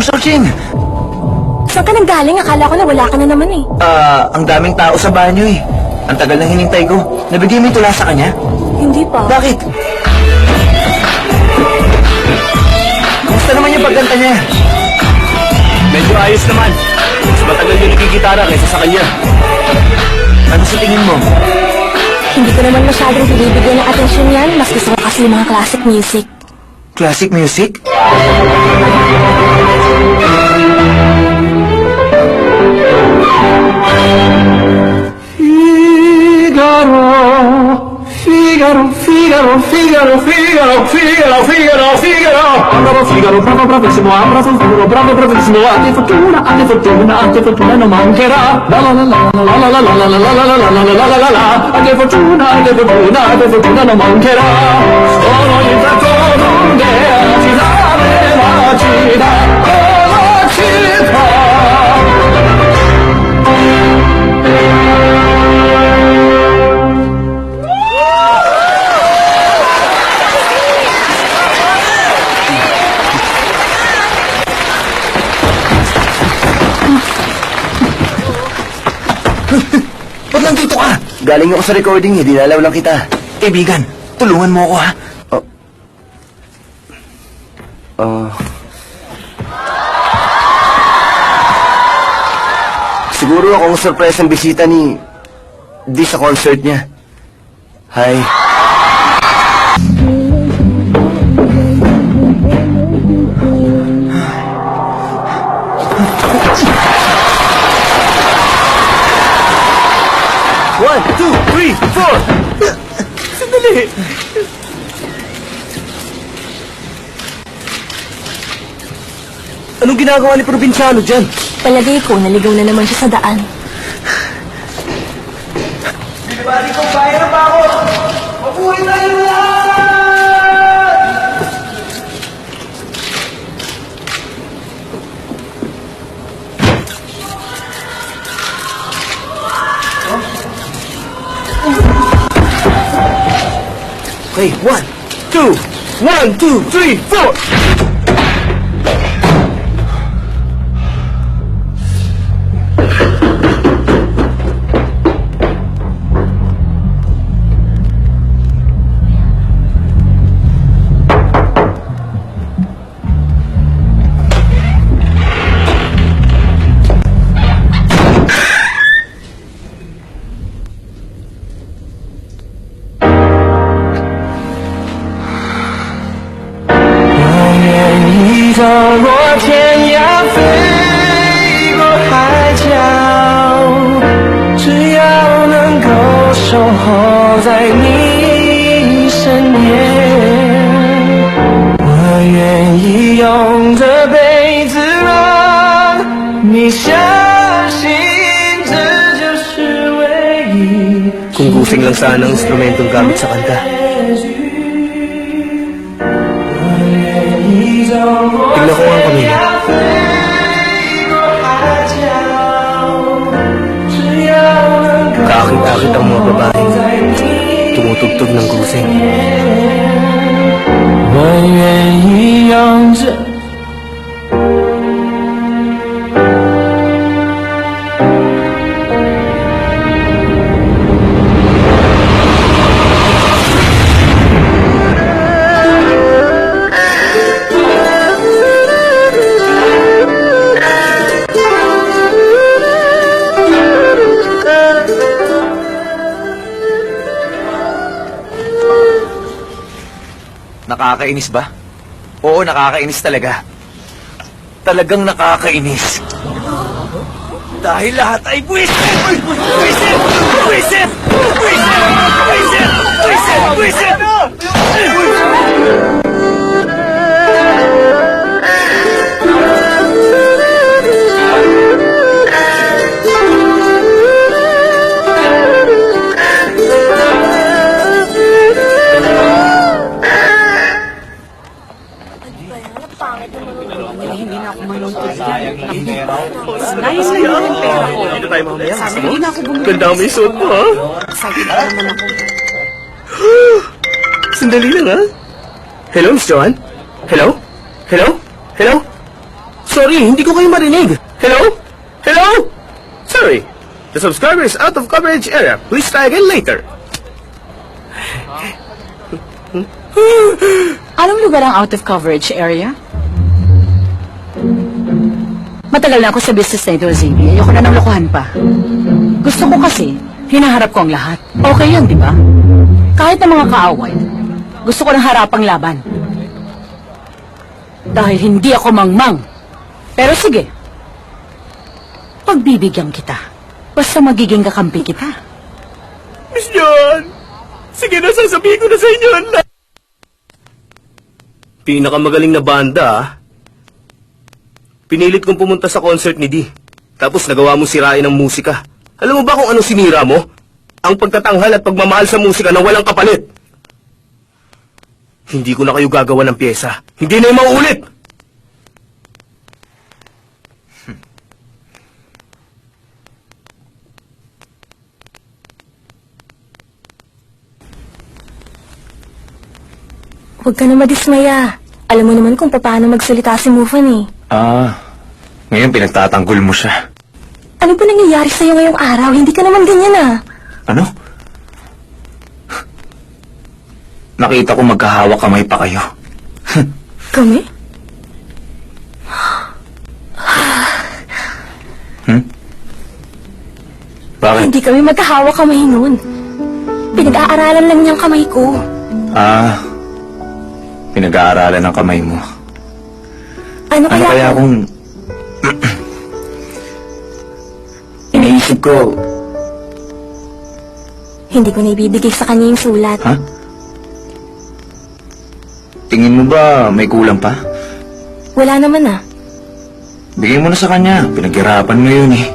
Song Ching. Saan ka nang galing? Akala ko na wala ka na naman eh. Ang daming tao sa banyo eh. Ang tagal nang hinintay ko. Nabigay mo yung tula sa kanya? Hindi pa. Bakit? Kumusta naman yung pagganta niya? Medyo ayos naman. Mas matagal yung nagigitara kaysa sa kanya. Ano sa tingin mo? Hindi ko naman masyadong binibigyan ng atensyon yan. Mas gusto ko kasi yung mga classic music. Classic music? Figaro, Figaro, Figaro, Figaro, Figaro, Figaro, Figaro. Bravo Figaro, bravo bravissimo, bravo bravissimo, antifortuna non mancherà. La la la la la la la la la la la la la la la la la. Antifortuna non mancherà. Sono il fatto lungo la città, la città. Ba't nandito ka? Galing ako sa recording, dinalaw lang kita. Kaibigan, tulungan mo ako ha. Siguro akong surprise ang bisita ni Di sa concert niya. Hi. One, two, three, four. Sandali. Anong ginagawa ni Probinsyano dyan? Palagay ko, naligaw na naman siya sa daan. Okay, one, two, three, four. Kung gusing lang sana ang instrumentong gamit sa kanta. Tingnan ko nga ang pamilya. Kaakit-akit ang mga babae. Tumutugtog ng gusing. Nakakainis ba? Oo, nakakainis talaga. Talagang nakakainis. Dahil lahat ay buwisit! Buwisit! Buwisit! Buwisit! Buwisit! Buwisit! Buwisit! Nais na yun yung pera ko. Dito tayo mamaya. Sabi, hindi na ako bumili. Ganda mo yung suot mo, ha? Sabi na naman ako. Sandali lang, ha? Hello, Miss Joanne? Hello? Hello? Hello? Sorry, hindi ko kayo marinig. Hello? Hello? Sorry. The subscriber is out of coverage area. Please try again later. Anong lugar ang out of coverage area? Matagal na ako sa business na ito, Xavier. Ayoko na ng lokohan pa. Gusto ko kasi, hinaharap ko ang lahat. Okay yan, di ba? Kahit na mga kaaway, gusto ko ng harapang laban. Dahil hindi ako mangmang. Pero sige, pagbibigyan kita. Basta magiging kakampi kita. Miss John! Sige na, sasabihin ko na sa inyo ang lahat. Pinakamagaling na banda, ah. Pinilit kong pumunta sa concert ni Dee. Tapos nagawa mo sirain ang musika. Alam mo ba kung ano sinira mo? Ang pagtatanghal at pagmamahal sa musika na walang kapalit. Hindi ko na kayo gagawa ng pyesa. Hindi na yung mauulit! Huwag ka na madismaya. Alam mo naman kung paano magsalita si Mufan eh. Ngayon pinagtatanggol mo siya. Ano ba nangyayari sa'yo ngayong araw? Hindi ka naman ganyan ah. Ano? Nakita ko magkahawak kamay pa kayo. Kami? Bakit? Hindi kami magkahawak kamay noon. Pinag-aaralan lang niyang kamay ko. Pinag-aaralan ng kamay mo. Ano Ano kaya kung... Iniisip ko... Hindi ko na ibibigay sa kanya yung sulat. Ha? Tingin mo ba may kulang pa? Wala naman ah. Bigay mo na sa kanya. Pinaghirapan mo yun eh.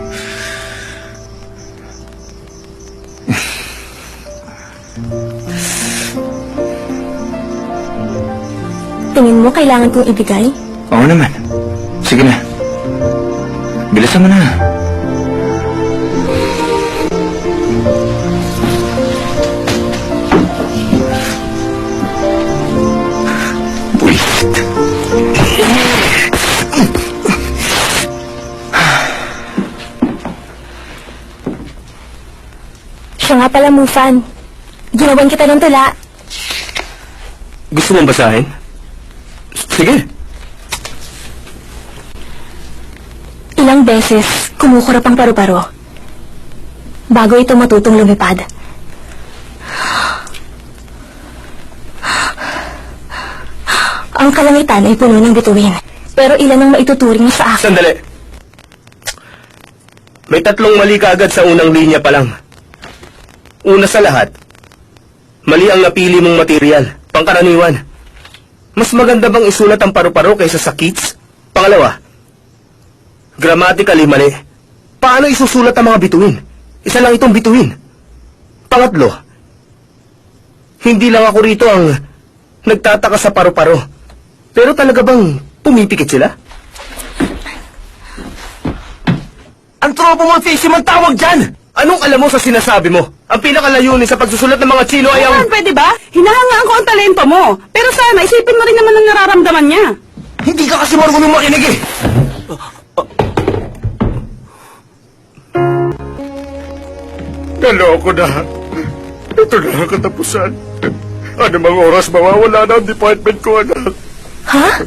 Tingin mo kailangan kong ibigay? Oo naman. Sige na. Bilisan mo na. Buisit. Siya nga pala, Mufan. Ginawan kita ng tula. Gusto mong basahin? Sige. Ilang beses kumukurap ang paru-paro bago ito matutong lumipad. Ang kalangitan ay puno ng bituin, pero ilan ang maituturing mo sa akin? Sandali. May tatlong mali kaagad sa unang linya pa lang. Una sa lahat, mali ang napili mong material, pangkaraniwan. Mas maganda bang isulat ang paru-paro kaysa sa kits? Pangalawa, grammatically mali. Paano isusulat ang mga bituin? Isa lang itong bituin. Pangatlo, hindi lang ako rito ang nagtataka sa paru-paro. Pero talaga bang pumipikit sila? Ang tropo mo, Fisim, ang tawag dyan! Anong alam mo sa sinasabi mo? Ang pinakalayunin sa pagsusulat ng mga Chino ay ang... Pwede ba? Hinahangaan ko ang talento mo. Pero sana, isipin mo rin naman ang nararamdaman niya. Hindi ka kasi marunong makinig eh! Naloko na. Ito na ang katapusan. Anumang oras mawawala na ang department ko, anak. Ha?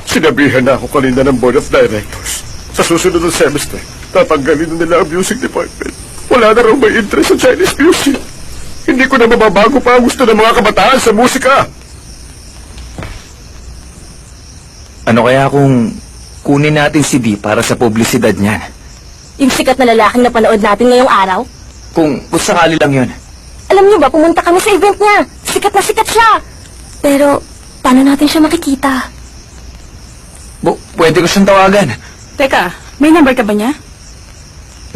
Sinabihan na ako kanina ng Board of Directors. Sa susunod ng semester, tatanggalin na nila ang music department. Wala na raw may interest sa Chinese music. Hindi ko na mababago pa ang gusto ng mga kabataan sa musika. Ano kaya kung kunin natin si Dee para sa publisidad niyan? Yung sikat na lalaking napanood natin ngayong araw? Kung sakali lang yun. Alam niyo ba, pumunta kami sa event niya. Sikat na sikat siya. Pero, paano natin siya makikita? Pwede ko siyang tawagan. Teka, may number ka ba niya?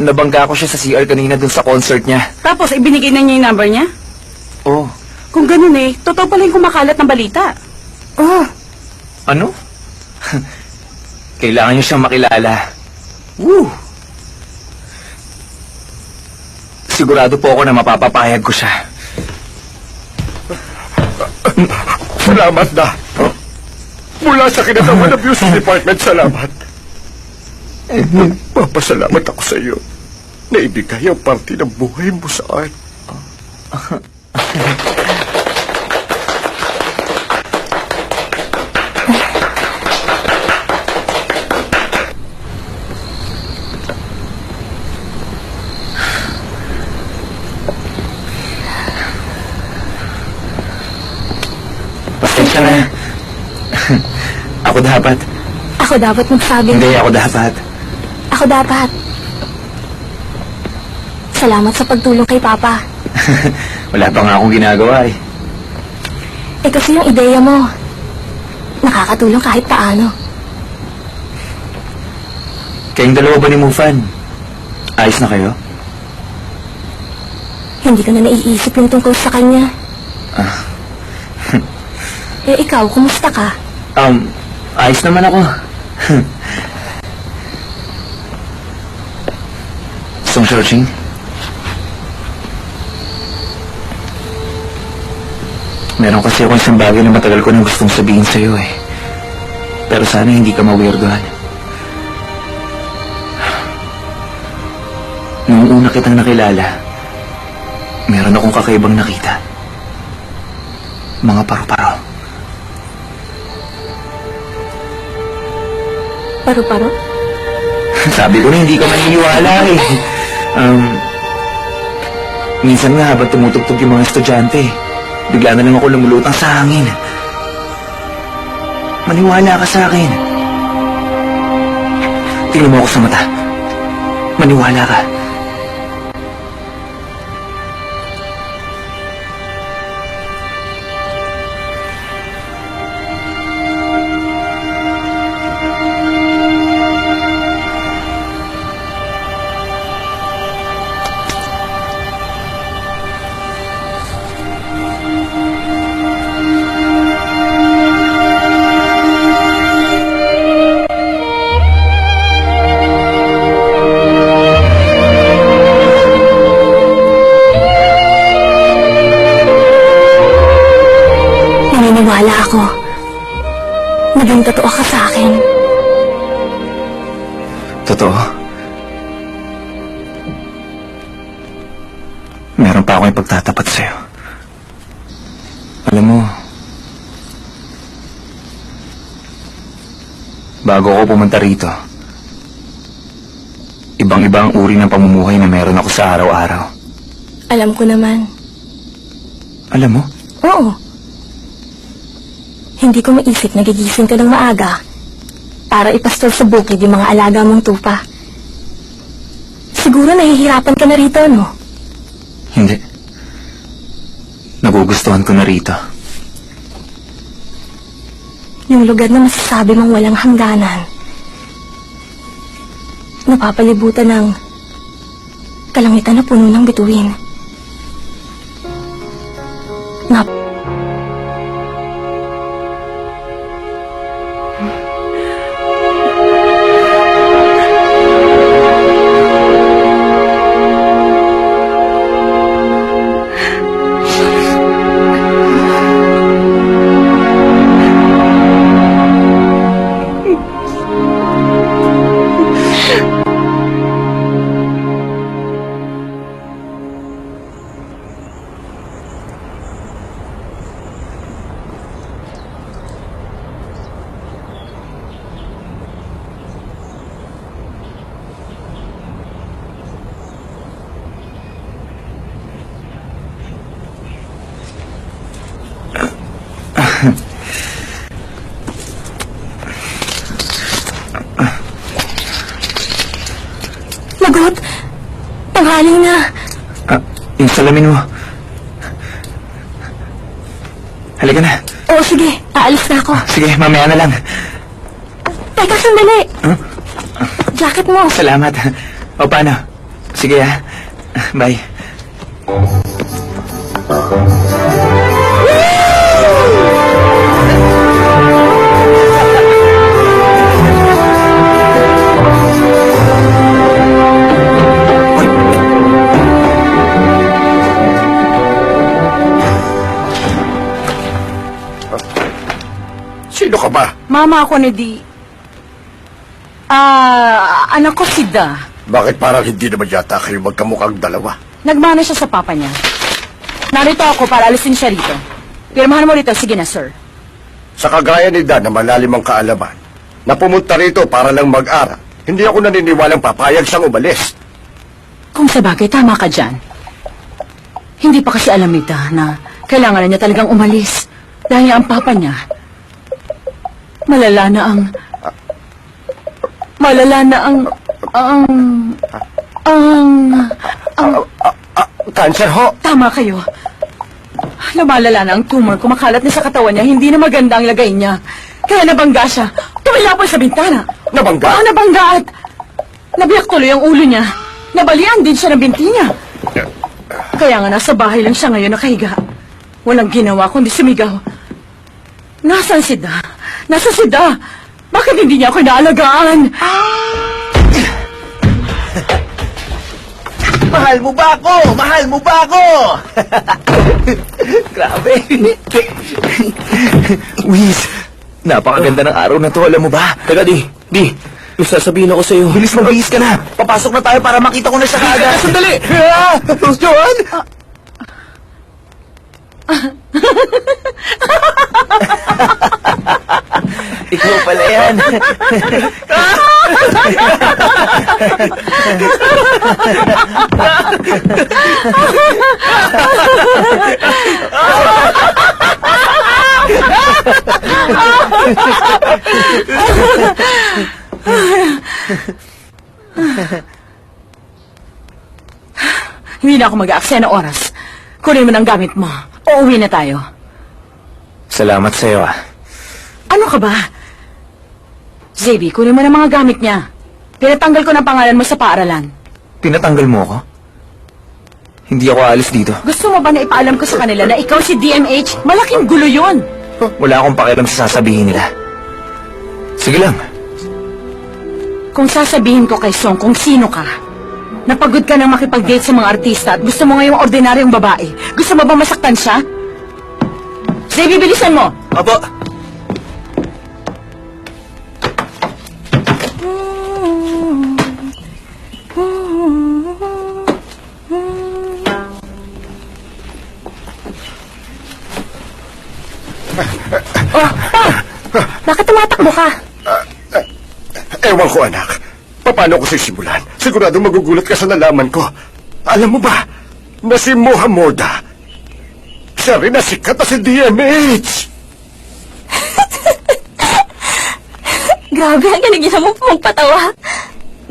Nabangga ko siya sa CR kanina dun sa concert niya. Tapos, ibinigay na niya yung number niya? Oh, Kung ganun eh, totoo pala yung kumakalat ng balita. Oh, ano? Kailangan niyo siyang makilala. Woo! Sigurado po ako na mapapapayag ko siya. Salamat na. Mula sa kinataman ng Music Department, salamat. Magpapasalamat ako sa iyo na ibigay ang parte ng buhay mo sa art. Pasensya na. Ako dapat. Ako dapat magsabi. Hindi, ako dapat. Ako dapat. Salamat sa pagtulong kay Papa. Wala pa nga akong ginagawa eh. Eh kasi yung ideya mo, nakakatulong kahit paano. Kayong dalawa ba ni Mufan? Ayos na kayo? Hindi ko na naiisip yung tungkol sa kanya. Eh ikaw, kumusta ka? Ayos naman ako. Song Xiaoqing? Meron kasi ako isang bagay na matagal ko nang gustong sabihin sa'yo eh. Pero sana hindi ka ma-weirdohan. Noong una kitang nakilala, meron akong kakaibang nakita. Mga paru-paro. Paru-paro? Sabi ko na hindi ka maniniwala eh. Minsan nga habang tumutugtog yung mga estudyante, bigla na lang ako lumulutang sa hangin. Maniwala ka sa akin. Tingnan mo ako sa mata. Maniwala ka. Naniniwala ako. Naging totoo ka sa akin. Totoo? Meron pa akong ipagtatapat sa'yo. Alam mo, bago ako pumunta rito, ibang-iba ang uri ng pamumuhay na meron ako sa araw-araw. Alam ko naman. Alam mo? Oo. Hindi ko maisip na gigising ka ng maaga para ipastol sa bukid yung mga alaga mong tupa. Siguro nahihirapan ka na rito, no? Hindi. Nagugustuhan ko na rito. Yung lugar na masasabi mong walang hangganan. Napapalibutan ng kalangitan na puno ng bituin. Lagot! Tanghali na! Yung salamin mo. Halika na. Oo, sige. Aalis na ako. Sige, mamaya na lang. Teka, sandali! Jacket mo. Salamat. O, paano? Sige, ha? Bye. Sino ka ba? Mama ako ni Di. Anak ko si Da. Bakit parang hindi naman yata kayo magkamukhang dalawa? Nagmana siya sa papa niya. Narito ako para alisin siya rito. Pirmahan mo rito. Sige na, sir. Sa kagaya ni Dan na malalim ang kaalaman, na pumunta rito para lang mag-aral, hindi ako naniniwalang papayag siyang umalis. Kung sa bagay, tama ka dyan. Hindi pa kasi alam ni Da na kailangan na niya talagang umalis. Dahil ang papa niya, malala na ang Cancer ho? tama kayo. Lumalala na ang tumor, kumakalat na sa katawan niya, hindi na maganda ang lagay niya. Kaya nabangga siya. Tumilapon sa bintana. Nabangga? Oo, nabangga at nabiyak tuloy ang ulo niya. Nabalian din siya ng binti niya. Kaya nga nasa bahay lang siya ngayon nakahiga. Walang ginawa kundi sumigaw. Nasaan si Da? Nasaan si Da? Bakit hindi niya ako inaalagaan? Mahal mo ba ako? Mahal mo ba ako? Grabe. Wiz, napakaganda ng araw na to, alam mo ba? Teka, Di. May sasabihin ako sa'yo. Bilis magbihis ka na. Papasok na tayo para makita ko na siya kaagad. Sandali! Joan! Ikaw pala yan. Hindi na ako mag-aaksaya ng oras. Kunin mo ng gamit mo. Uuwi na tayo. Salamat sa'yo, ah. Ano ka ba? JB, kunin mo ng mga gamit niya. Pinatanggal ko ng pangalan mo sa paaralan. Tinatanggal mo ako? Hindi ako aalis dito. Gusto mo ba na ipaalam ko sa kanila na ikaw si DMH? Malaking gulo yun. Wala akong pakialam sa sasabihin nila. Sige lang. Kung sasabihin ko kay Song kung sino ka, napagod ka nang makipag-date sa mga artista at gusto mo ngayong ordinaryong babae, gusto mo ba masaktan siya? JB, bilisan mo! Apo. Bakit tumatakbo ka? Ewan ko, anak. Paano ko sisimulan? Sigurado magugulat ka sa nalaman ko. Alam mo ba, na si Mohamoda, siya rin na sikat na si DMH. Grabe, ang galing mo po magpatawa.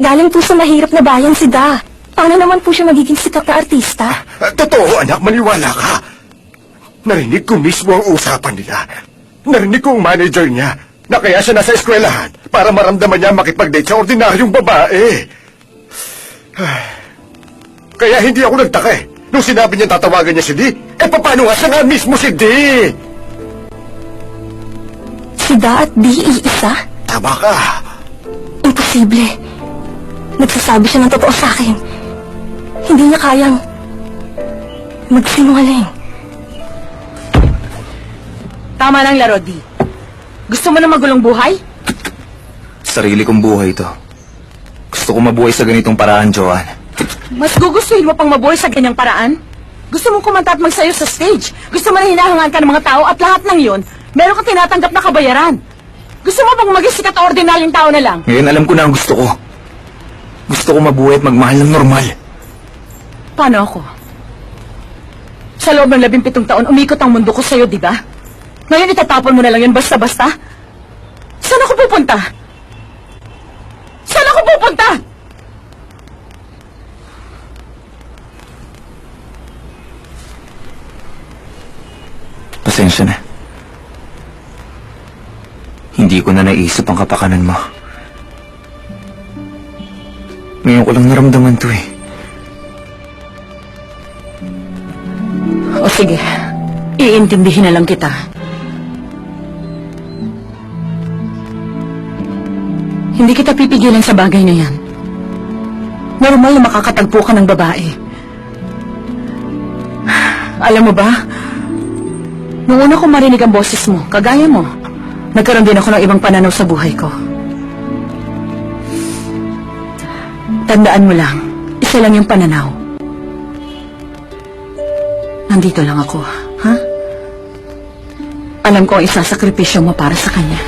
Galing po sa mahirap na bayan si Da. Paano naman po siya magiging sikat na artista? Totoo, anak, maniwala ka. Narinig ko mismo ang usapan nila. Narinig ko ang manager niya na kaya siya nasa eskwelahan para maramdaman niya makipag-date sa ordinaryong babae. Kaya hindi ako nagtaka eh. Nung sinabi niya tatawagan niya si Di, paano nga siya nga mismo si Di? Si Da at Di iisa? Tama ka. Imposible. Nagsasabi siya ng totoo sa akin. Hindi niya kayang magsinungaling. Tama ng laro, Di. Gusto mo na magulong buhay? Sarili kong buhay to. Gusto ko mabuhay sa ganitong paraan, Joan. Mas gugustuhin mo pang mabuhay sa ganyang paraan? Gusto mo kumanta at magsayo sa stage? Gusto mo na hinahangaan ka ng mga tao at lahat ng yun, meron kang tinatanggap na kabayaran? Gusto mo bang maging sikat na ordinaryong tao na lang? Ngayon alam ko na ang gusto ko. Gusto ko mabuhay at magmahal ng normal. Paano ako? Sa loob ng 17 taon, umikot ang mundo ko sa'yo, di ba? Ngayon itatapon mo na lang yun basta-basta? Saan ako pupunta? Saan ako pupunta? Pasensya na. Hindi ko na naisip ang kapakanan mo. Ngayon ko lang naramdaman to eh. O sige, iintindihin na lang kita. Hindi kita pipigilan sa bagay na yan. Normal na makakatagpo ka ng babae. Alam mo ba, nung una kong marinig ang boses mo, kagaya mo, Nagkaroon din ako ng ibang pananaw sa buhay ko. Tandaan mo lang, isa lang yung pananaw. Nandito lang ako, ha? Alam ko ang isasakripisyo mo para sa kanya.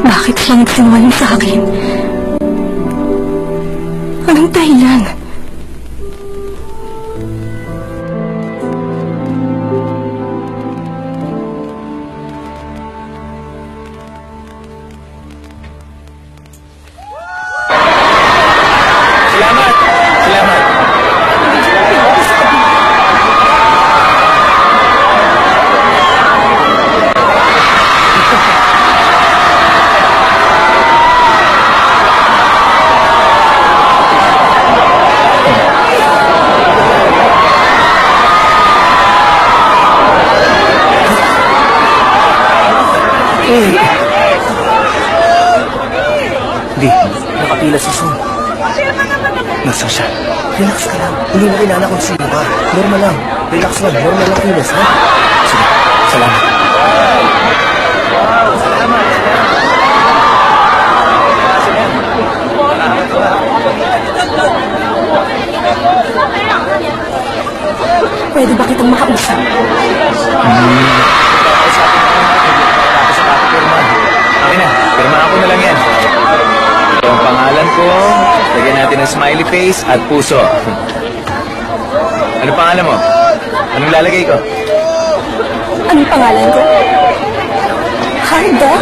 Bakit siya nagsinungaling sa akin? Anong dahilan? Salamat! Salamat! Di, nakapila si Sun. Nasaan siya? Relax ka lang. Hindi mo kilala kung sino ka. Normal lang. Relax lang. Normal lang kilos, ha? Sige. Salamat. Pwede ba kitang makausap? Okay na, pirma ako na lang yan. Ito ang pangalan ko. Lagyan natin ng smiley face at puso. Ano pangalan mo? Anong lalagay ko? Anong pangalan ko? Harda?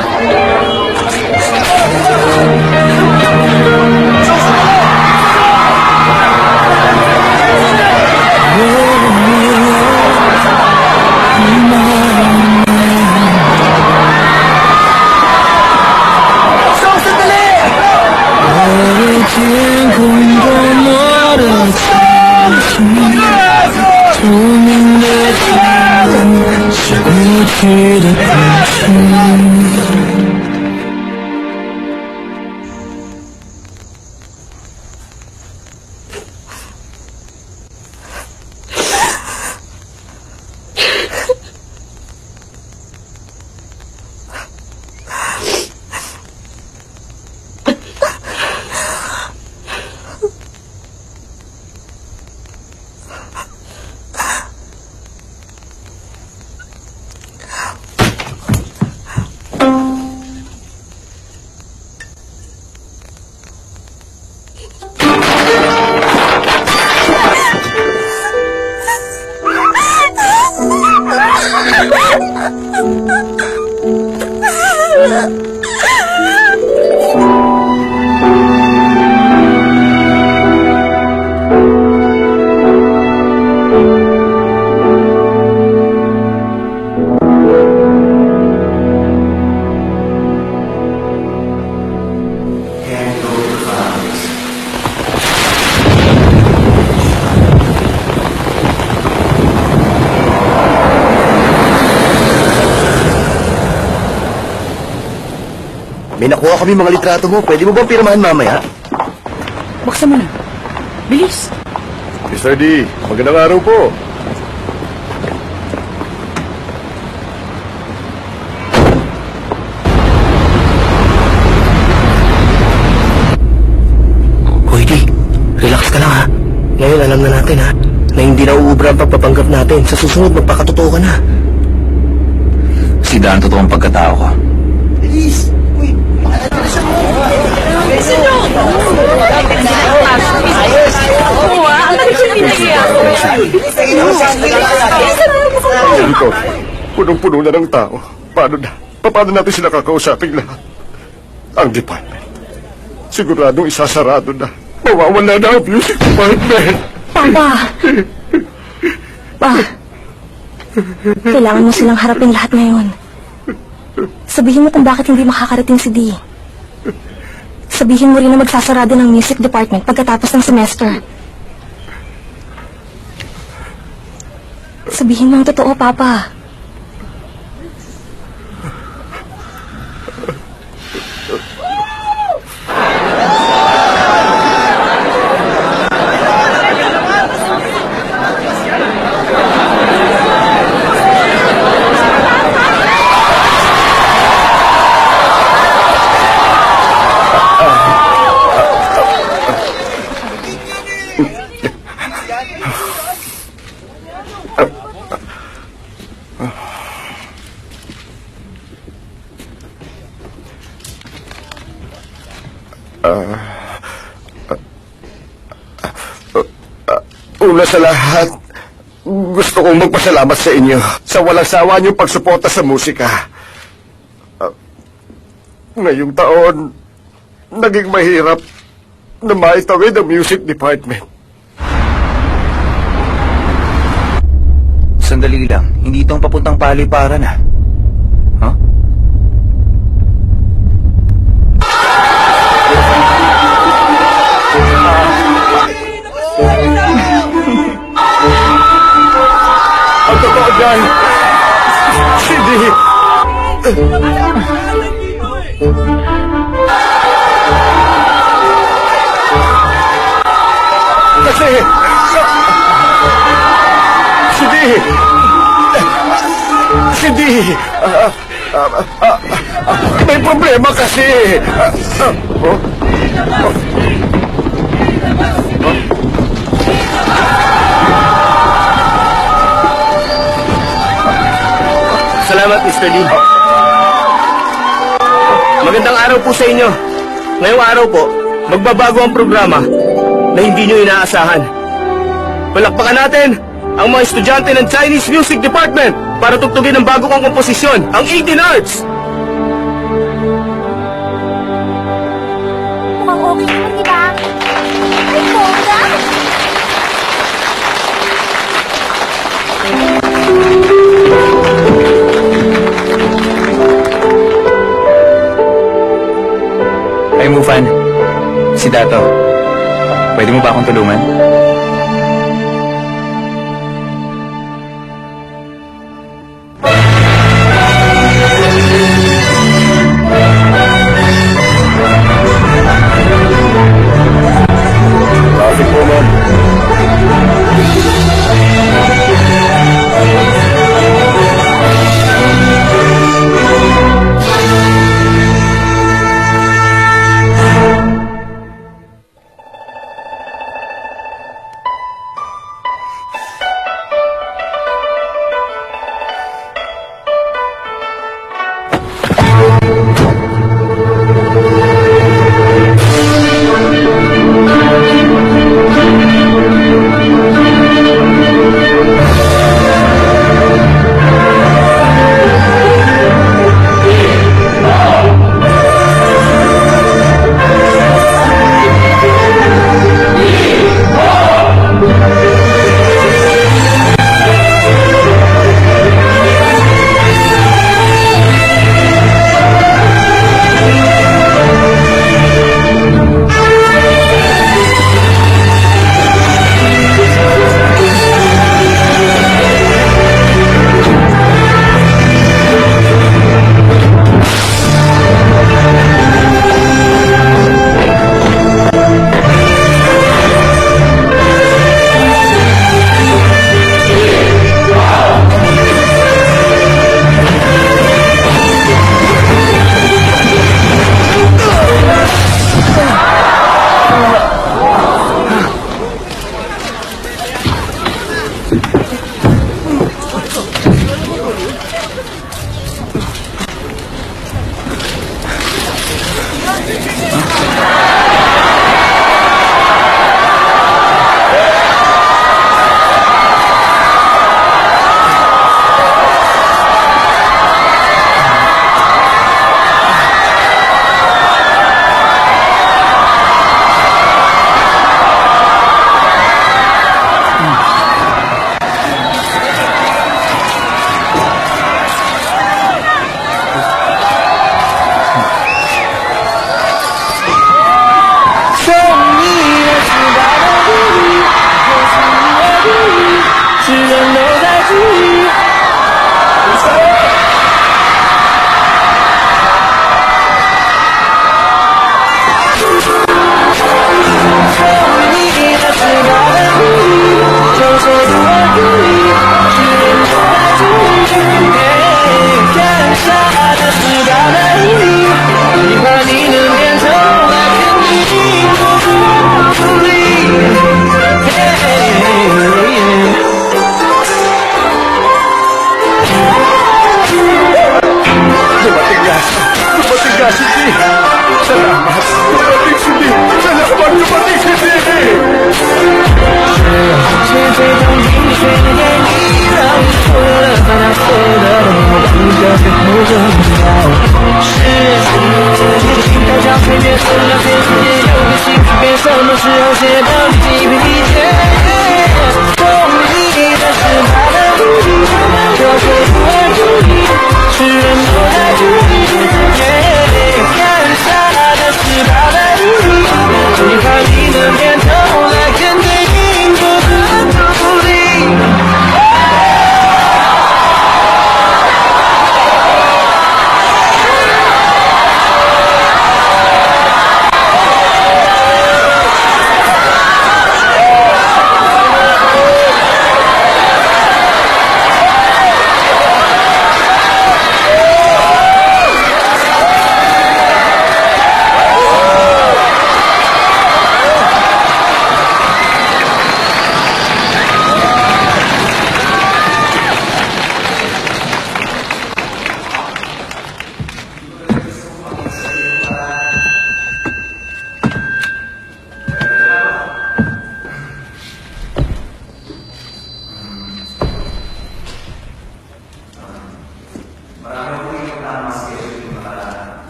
May nakuha kami mga litrato mo. Pwede mo bang pirmahan mamaya? Buksan mo na. Bilis. Mr. D, magandang araw po. Hoy, Di. Relax ka lang, ha? Ngayon, alam na natin, ha? Na hindi na uubra ang pagpapanggap natin. Sa susunod, magpakatotoo ka na. Si Dan, totoong pagkatao ko. Please. Uy, Dito, punong-puno na ng tao. Paano natin sila kakausapin lahat? Ang department. Siguradong isasarado na. Mawawala na ang music department. Papa! Pa! Kailangan mo silang harapin lahat ngayon. Sabihin mo kung bakit hindi makakarating si Dee. Sabihin mo rin na magsasara din ang music department pagkatapos ng semester. Sabihin mo ang totoo, Papa. Una sa lahat, gusto kong magpasalamat sa inyo sa walang sawa niyong pagsuporta sa musika. Ngayong taon, naging mahirap na maitawid ang music department. Sandali lang. Hindi itong papuntang paliparan, ha? Huh? Ang totoo dyan, hindi. Kasi, hindi, may problema kasi. Salamat, Mr. Lee. Magandang araw po sa inyo. Ngayong araw po, magbabago ang programa na hindi nyo inaasahan. Palakpakan natin ang mga estudyante ng Chinese Music Department para tugtugin ang bago kong komposisyon, ang 18 Arts. Mukhang okay naman, di ba? Ay, bongga! Ay, Mufan. Si Dato. Pwede mo ba akong tulungan? Bakit po, ma'am?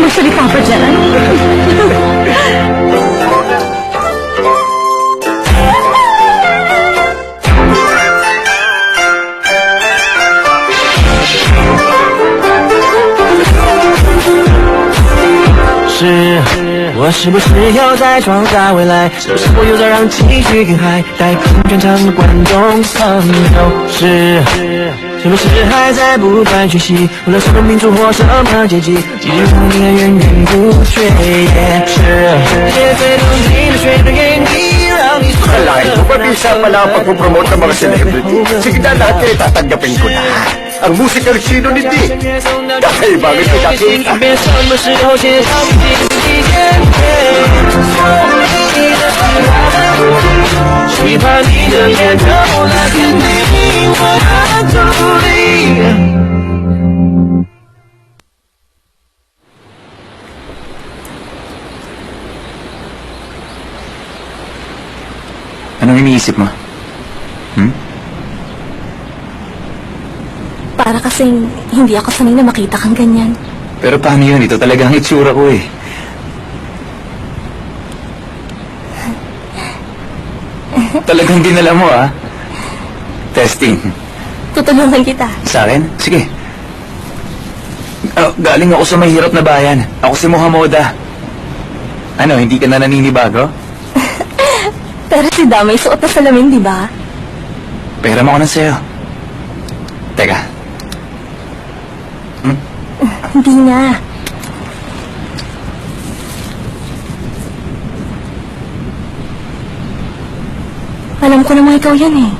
magsalita pa dyan.我是不是又在创造未来？是不是我又在让情绪更嗨？带动全场的观众朋友，是不是还在不断学习？无论什么民族或什么阶级，继续让你源源不绝。世界最动听的旋律给你，让你所有 Kalahin ko, mabisa pala ang pagpupromote ng mga celebrity. Sige na, lahat kayo tatanggapin ko na. ang musikang sino ni Di. Kakaibang ipinakita. 别什么时候写上第一天喜欢你的脸透了甜蜜我的助力 Anong iniisip mo? Para kasing hindi ako sanay na makita kang ganyan. Pero paano yun? Ito talaga ang itsura ko eh. Talagang dinala mo ah. Testing. Tutulungan kita. Sa akin? Sige. Galing ako sa mahirap na bayan. Ako si Mohamoda. Ano, hindi ka na naninibago? Pero si Da may suot na salamin, di ba? Pera mo ko na sa'yo. Teka. Hindi nga. Alam ko naman ikaw yan eh.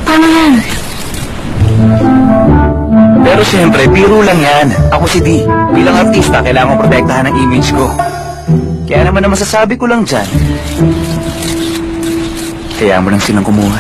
Paano yan? Pero siyempre, biro lang yan. Ako si Di. Bilang artista, kailangan kong protektahan ang image ko. Kaya naman ang masasabi ko lang dyan, kaya mo lang silang kumuha.